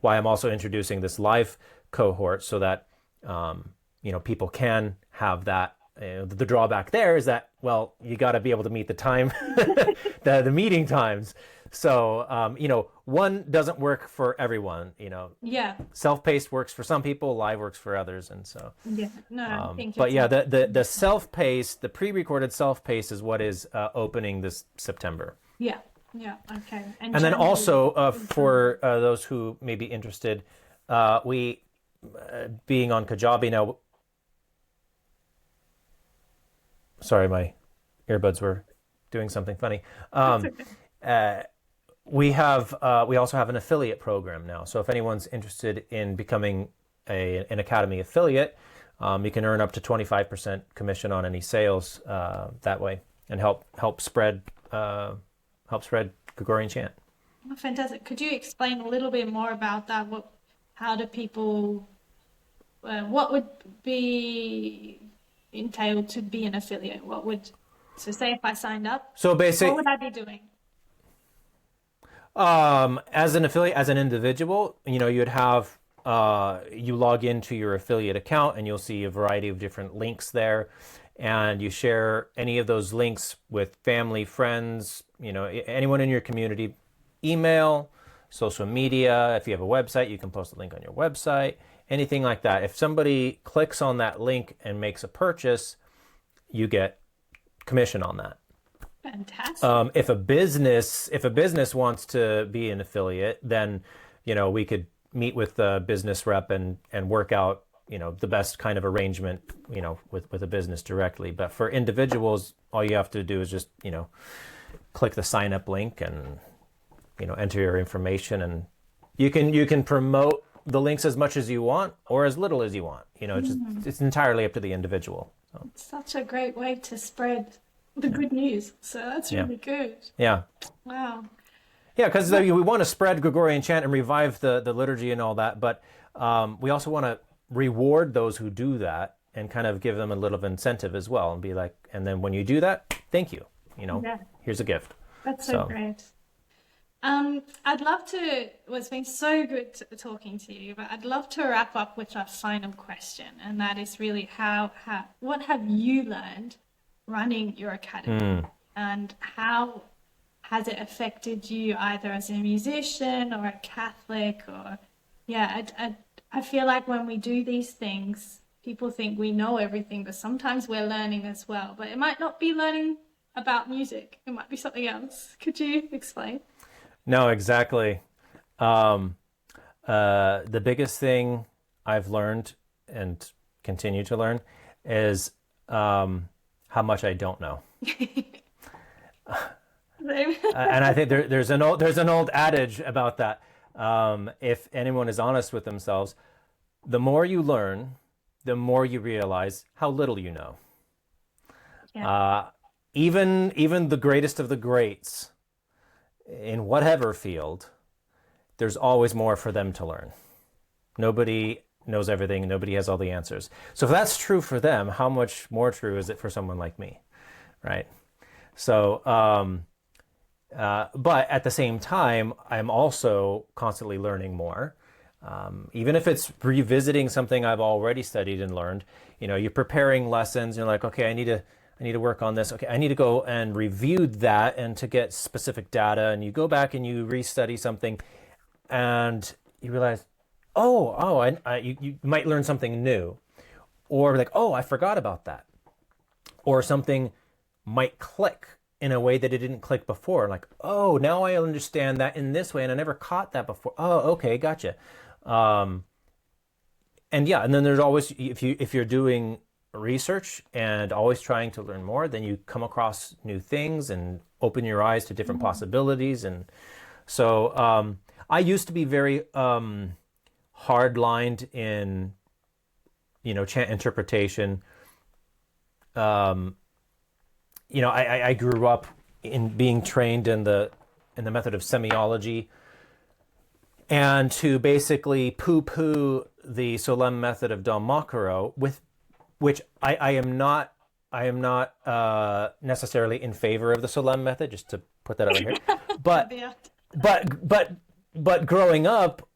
why I'm also introducing this live cohort, so that people can have that. The drawback there is that, well, you got to be able to meet the time, the meeting times. So, one doesn't work for everyone. Yeah. Self-paced works for some people, live works for others, and so. Yeah. No, I think But it's yeah, the self-paced, the pre-recorded self-paced is what is opening this September. yeah. Yeah. Okay. And then January also is for those who may be interested, we being on Kajabi now. Sorry, my earbuds were doing something funny. We also have an affiliate program now. So if anyone's interested in becoming an Academy affiliate, you can earn up to 25% commission on any sales that way, and help spread Gregorian chant. Oh, fantastic. Could you explain a little bit more about that? How do people, what would be entailed to be an affiliate? So say if I signed up, So what basically, would I be doing? as an affiliate, as an individual, you'd have you log into your affiliate account, and you'll see a variety of different links there, and you share any of those links with family, friends, anyone in your community, email, social media. If you have a website, you can post a link on your website, anything like that. If somebody clicks on that link and makes a purchase, you get commission on that. Fantastic. If a business wants to be an affiliate, then we could meet with the business rep and work out the best kind of arrangement with a business directly. But for individuals, all you have to do is just click the sign up link and enter your information, and you can promote the links as much as you want or as little as you want. It's entirely up to the individual. So. Such a great way to spread the good news. So that's really good. Yeah. Wow. Yeah, because we want to spread Gregorian chant and revive the liturgy and all that, but we also want to reward those who do that and kind of give them a little incentive as well, and be like, and then when you do that, thank you. Yeah. Here's a gift. That's so great. I'd love to, well, it's been so good talking to you, but I'd love to wrap up with a final question, and that is really what have you learned running your academy, and how has it affected you either as a musician or a Catholic? Or I feel like when we do these things, people think we know everything, but sometimes we're learning as well. But it might not be learning about music. It might be something else. Could you explain? No, exactly. The biggest thing I've learned and continue to learn is how much I don't know. And I think there's an old adage about that. If anyone is honest with themselves, the more you learn, the more you realize how little you know. Yeah. Even the greatest of the greats, in whatever field, there's always more for them to learn. Nobody knows everything. Nobody has all the answers. So if that's true for them, how much more true is it for someone like me, right? So, but at the same time, I'm also constantly learning more. Even if it's revisiting something I've already studied and learned, you're preparing lessons. You're like, okay, I need to work on this. Okay, I need to go and review that and to get specific data. And you go back and you restudy something, and you realize, you might learn something new, or like, oh, I forgot about that, or something might click in a way that it didn't click before. Like, oh, now I understand that in this way, and I never caught that before. Oh, okay, gotcha. And then there's always, if you're doing research and always trying to learn more, then you come across new things and open your eyes to different possibilities. And so I used to be very hard-lined in chant interpretation. I grew up in being trained in the method of semiology, and to basically poo-poo the solemn method of Dom Makaro, with which I am not necessarily in favor of the solemn method, just to put that over here. But growing up,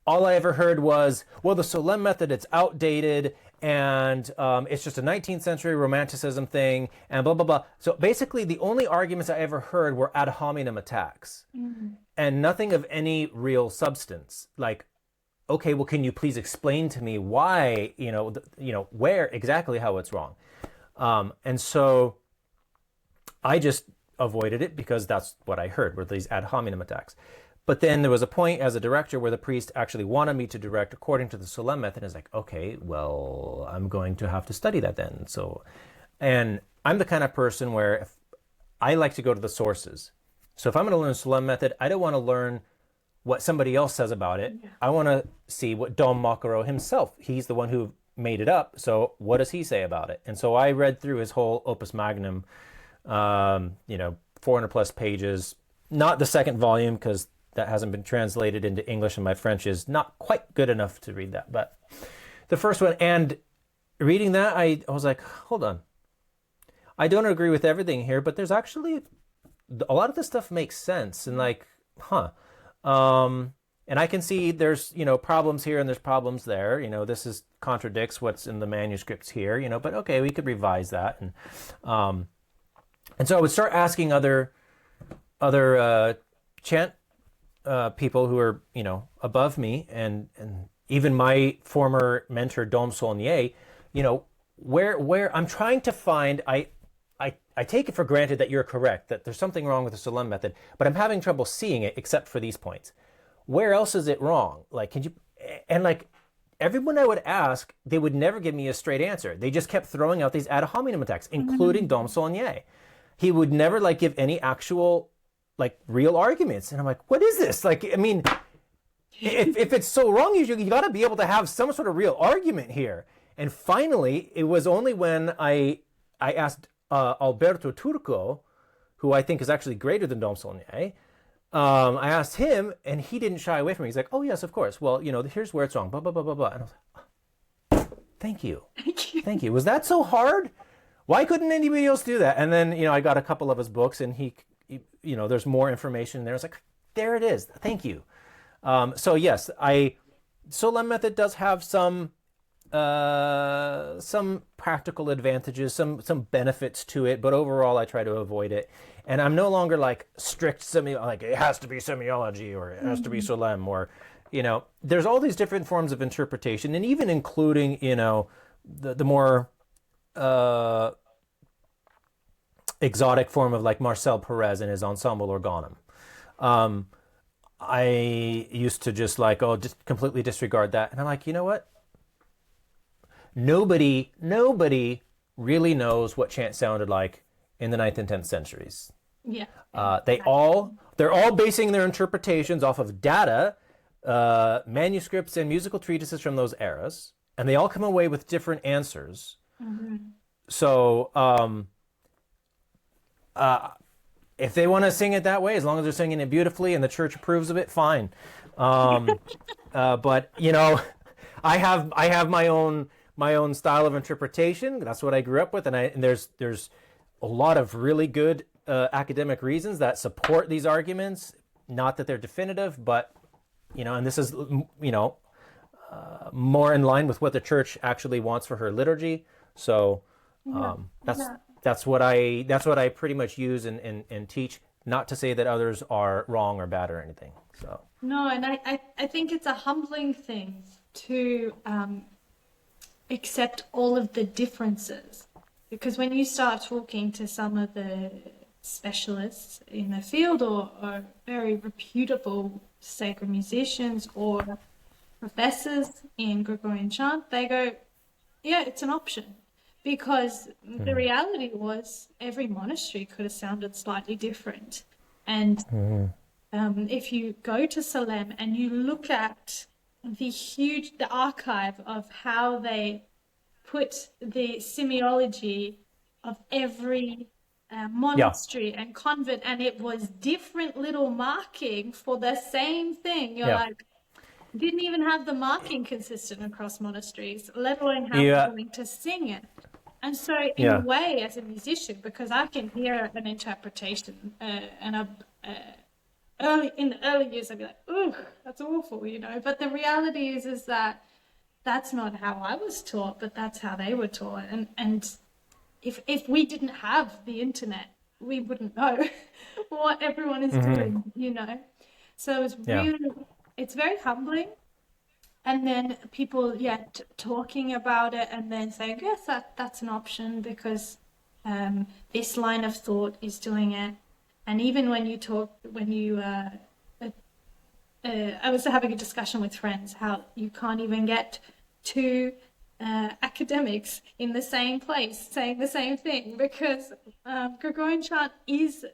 all I ever heard was, well, the solemn method, it's outdated, and it's just a 19th century romanticism thing, and blah, blah, blah. So basically, the only arguments I ever heard were ad hominem attacks, and nothing of any real substance. Like, okay, well, can you please explain to me why, where exactly how it's wrong? And so I just avoided it because that's what I heard, were these ad hominem attacks. But then there was a point as a director where the priest actually wanted me to direct according to the solemn method. And it's like, okay, well, I'm going to have to study that then. So, and I'm the kind of person where if I like to go to the sources. So if I'm going to learn solemn method, I don't want to learn what somebody else says about it. Yeah. I want to see what Dom Makaro himself, he's the one who made it up. So what does he say about it? And so I read through his whole opus magnum, 400 plus pages, not the second volume because that hasn't been translated into English and my French is not quite good enough to read that. But the first one, and reading that, I was like, hold on. I don't agree with everything here, but there's actually, a lot of this stuff makes sense. And like, and I can see there's, problems here and there's problems there. This contradicts what's in the manuscripts here, but okay, we could revise that. And so I would start asking other chant people who are, above me, and even my former mentor, Dom Saulnier, where I'm trying to find, I take it for granted that you're correct, that there's something wrong with the solemn method, but I'm having trouble seeing it except for these points. Where else is it wrong? Like, everyone I would ask, they would never give me a straight answer. They just kept throwing out these ad hominem attacks, including Dom Saulnier. He would never give any actual real arguments. And I'm like, what is this? If it's so wrong, you got to be able to have some sort of real argument here. And finally, it was only when I asked Alberto Turco, who I think is actually greater than Dom Saulnier, I asked him, and he didn't shy away from me. He's like, oh, yes, of course. Well, here's where it's wrong, blah, blah, blah, blah, blah. And I was like, thank you. Thank you. Was that so hard? Why couldn't anybody else do that? And then, I got a couple of his books, and he there's more information there. It's like, there it is. Thank you. So yes, solemn method does have some practical advantages, some benefits to it, but overall I try to avoid it. And I'm no longer strict it has to be semiology, or it has to be solemn, or there's all these different forms of interpretation, and even including the more exotic form of Marcel Perez and his ensemble organum. I used to just just completely disregard that. And I'm like, you know what? Nobody really knows what chant sounded like in the 9th and 10th centuries. Yeah. They're all basing their interpretations off of data, manuscripts and musical treatises from those eras, and they all come away with different answers. Mm-hmm. So, if they want to sing it that way, as long as they're singing it beautifully and the church approves of it, fine. But I have my own style of interpretation. That's what I grew up with, and there's a lot of really good academic reasons that support these arguments. Not that they're definitive, but and this is more in line with what the church actually wants for her liturgy. So that's what I pretty much use and teach. Not to say that others are wrong or bad or anything. So No, and I think it's a humbling thing to accept all of the differences, because when you start talking to some of the specialists in the field, or very reputable sacred musicians or professors in Gregorian chant, they go, yeah, it's an option. Because the reality was every monastery could have sounded slightly different. And if you go to Salem and you look at the archive of how they put the semiology of every monastery and convent, and it was different little marking for the same thing. You're like, didn't even have the marking consistent across monasteries, let alone how they're going to sing it. And so in a way, as a musician, because I can hear an interpretation and in the early years, I'd be like, "Ooh, that's awful," But the reality is that that's not how I was taught, but that's how they were taught. And if we didn't have the internet, we wouldn't know what everyone is doing, So it's really, it's very humbling. And then people, talking about it and then saying, yes, that's an option because this line of thought is doing it. And even when I was having a discussion with friends how you can't even get two academics in the same place saying the same thing, because Gregorian chant is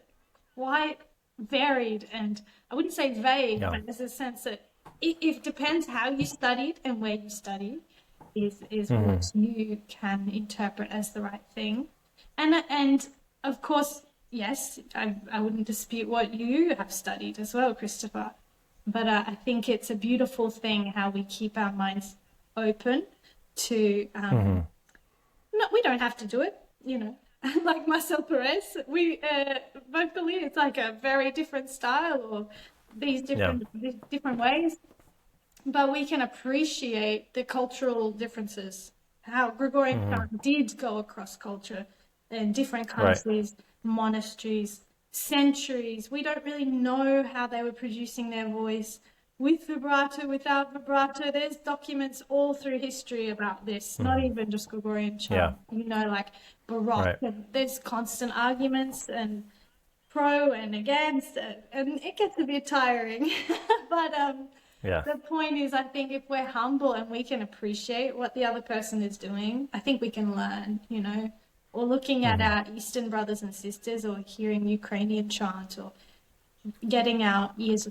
quite varied, and I wouldn't say vague, but there's a sense that it depends how you studied and where you studied is what you can interpret as the right thing. And of course, yes, I wouldn't dispute what you have studied as well, Christopher. But I think it's a beautiful thing how we keep our minds open to, no, we don't have to do it, Like Marcel Perez, we both believe it's like a very different style or these different ways. But we can appreciate the cultural differences, how Gregorian chant did go across culture in different countries, monasteries, centuries. We don't really know how they were producing their voice, with vibrato, without vibrato. There's documents all through history about this, not even just Gregorian chant, like Baroque. And there's constant arguments and pro and against, and it gets a bit tiring. But the point is, I think if we're humble and we can appreciate what the other person is doing, I think we can learn, or looking at our Eastern brothers and sisters, or hearing Ukrainian chant, or getting our ears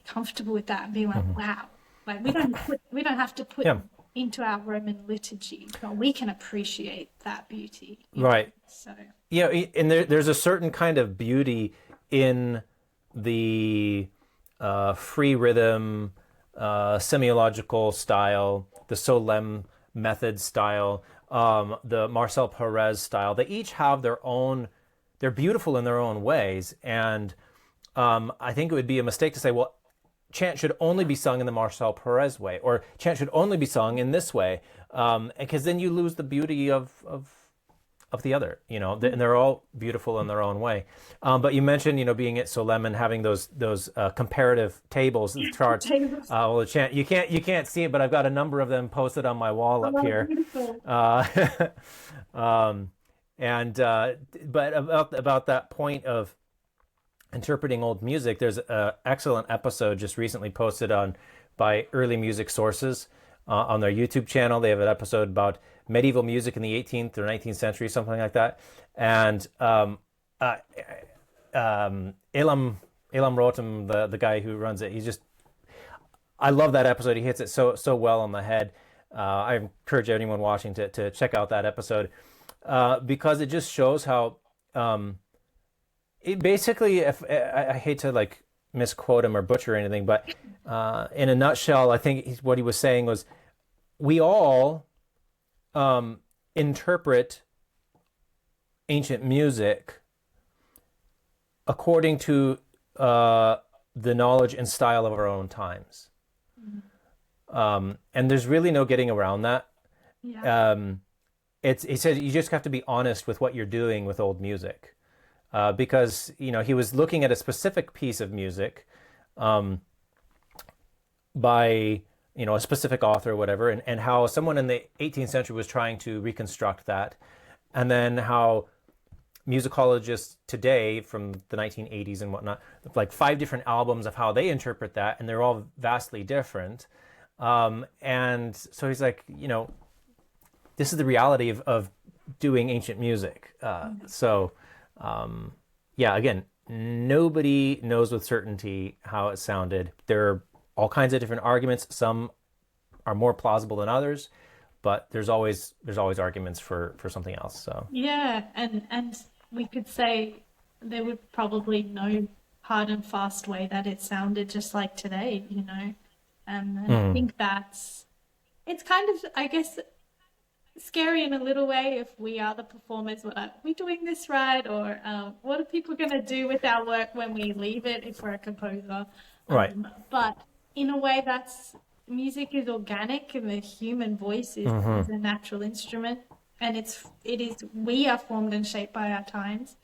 comfortable with that and being like, wow, like we don't have to put into our Roman liturgy, but we can appreciate that beauty. Right. So and there's a certain kind of beauty in the free rhythm, semiological style, the Solem method style, the Marcel Perez style. They each have their own, they're beautiful in their own ways. And I think it would be a mistake to say, well, chant should only be sung in the Marcel Perez way, or chant should only be sung in this way, because then you lose the beauty of the other, and they're all beautiful in their own way. But you mentioned, being at Solem and having those comparative tables and charts. Well, the chant, you can't see it, but I've got a number of them posted on my wall up here. But about that point of interpreting old music, there's an excellent episode just recently posted by Early Music Sources on their YouTube channel. They have an episode about medieval music in the 18th or 19th century, something like that. And Elam Rotem, the guy who runs it, I love that episode. He hits it so well on the head. I encourage anyone watching to check out that episode, because it just shows how it basically, if I hate to misquote him or butcher anything, but in a nutshell, I think what he was saying was, we all interpret ancient music according to the knowledge and style of our own times. And there's really no getting around that. Yeah. He said you just have to be honest with what you're doing with old music, because he was looking at a specific piece of music by a specific author or whatever, and how someone in the 18th century was trying to reconstruct that, and then how musicologists today from the 1980s and whatnot, like 5 different albums of how they interpret that, and they're all vastly different. And so he's like, this is the reality of doing ancient music. Yeah, again, nobody knows with certainty how it sounded. There are all kinds of different arguments. Some are more plausible than others, but there's always arguments for something else. So Yeah, and we could say there would probably no hard and fast way that it sounded just like today, and I think it's kind of, I guess, scary in a little way if we are the performers. We're like, are we doing this right? Or what are people going to do with our work when we leave it if we're a composer? Right. But in a way, music is organic, and the human voice is a natural instrument, and we are formed and shaped by our times.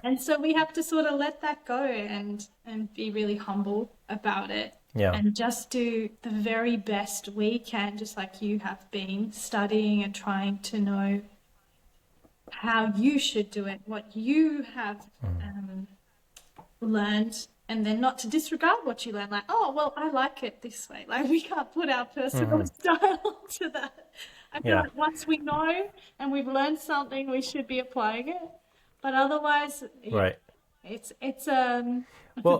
And so we have to sort of let that go and be really humble about it. Yeah. And just do the very best we can, just like you have been studying and trying to know how you should do it, what you have learned, and then not to disregard what you learn. Like, oh, well, I like it this way. Like, we can't put our personal style to that. I feel like once we know and we've learned something, we should be applying it. But otherwise, right. It's a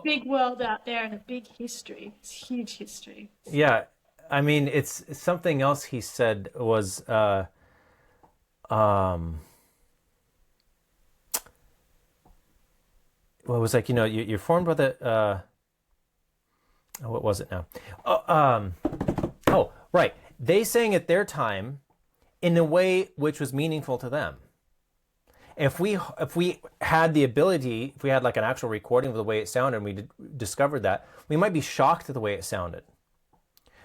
big world out there and a big history. It's huge history. Yeah, I mean, it's something else he said was, well, it was like, you're formed by the, what was it now? Oh, right. They sang at their time in a way which was meaningful to them. If we had the ability, if we had like an actual recording of the way it sounded, and we discovered that, we might be shocked at the way it sounded.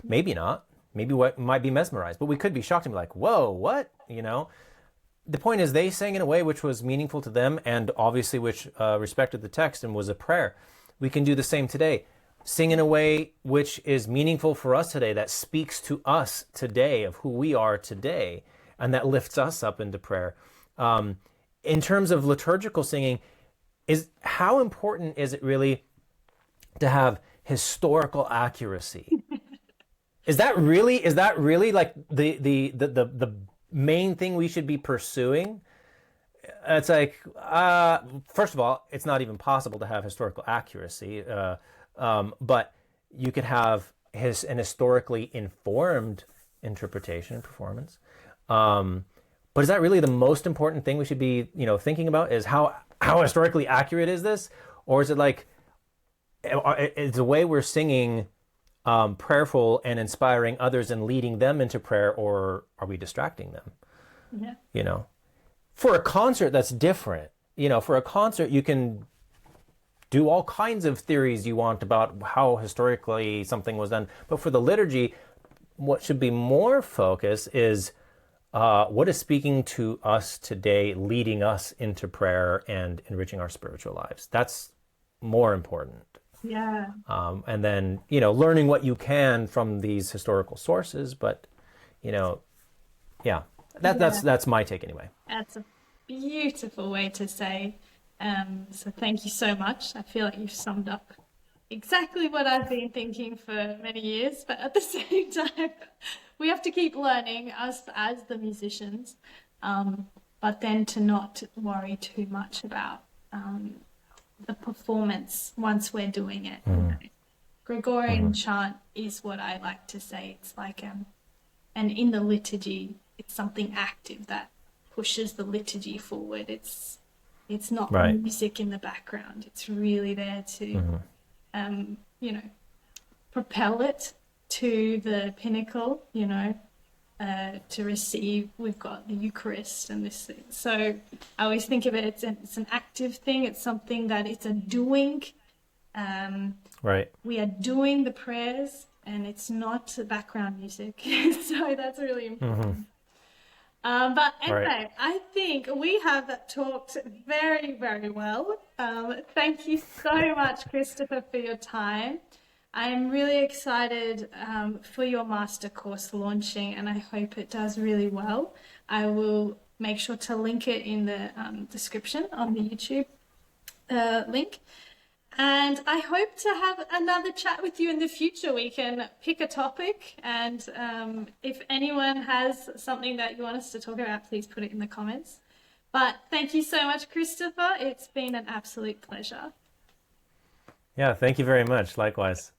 Maybe not. Maybe we might be mesmerized, but we could be shocked and be like, "Whoa, what?" The point is, they sang in a way which was meaningful to them, and obviously which respected the text and was a prayer. We can do the same today. Sing in a way which is meaningful for us today, that speaks to us today of who we are today, and that lifts us up into prayer. In terms of liturgical singing, how important is it really to have historical accuracy? Is that really like the main thing we should be pursuing? It's like, first of all, it's not even possible to have historical accuracy, but you could have an historically informed interpretation and performance. But is that really the most important thing we should be, thinking about? Is how historically accurate is this? Or is it like, it's the way we're singing prayerful and inspiring others and leading them into prayer, or are we distracting them? Yeah. For a concert, that's different. For a concert, you can do all kinds of theories you want about how historically something was done. But for the liturgy, what should be more focus is what is speaking to us today, leading us into prayer and enriching our spiritual lives. That's more important. Yeah. And then, learning what you can from these historical sources. But, that's my take anyway. That's a beautiful way to say. So thank you so much. I feel like you've summed up exactly what I've been thinking for many years, but at the same time, we have to keep learning us as the musicians, but then to not worry too much about the performance once we're doing it. Gregorian chant is what I like to say. It's like, and in the liturgy, it's something active that pushes the liturgy forward. It's not music in the background. It's really there to, propel it to the pinnacle, to receive. We've got the Eucharist and this thing. So I always think of it, it's an active thing. It's something that it's a doing. We are doing the prayers, and it's not background music. So that's really important. But anyway, Right. I think we have talked very, very well. Thank you so much, Christopher, for your time. I'm really excited for your master course launching, and I hope it does really well. I will make sure to link it in the description on the YouTube link. And I hope to have another chat with you in the future. We can pick a topic, and if anyone has something that you want us to talk about, please put it in the comments. But thank you so much, Christopher. It's been an absolute pleasure. Yeah, thank you very much. Likewise.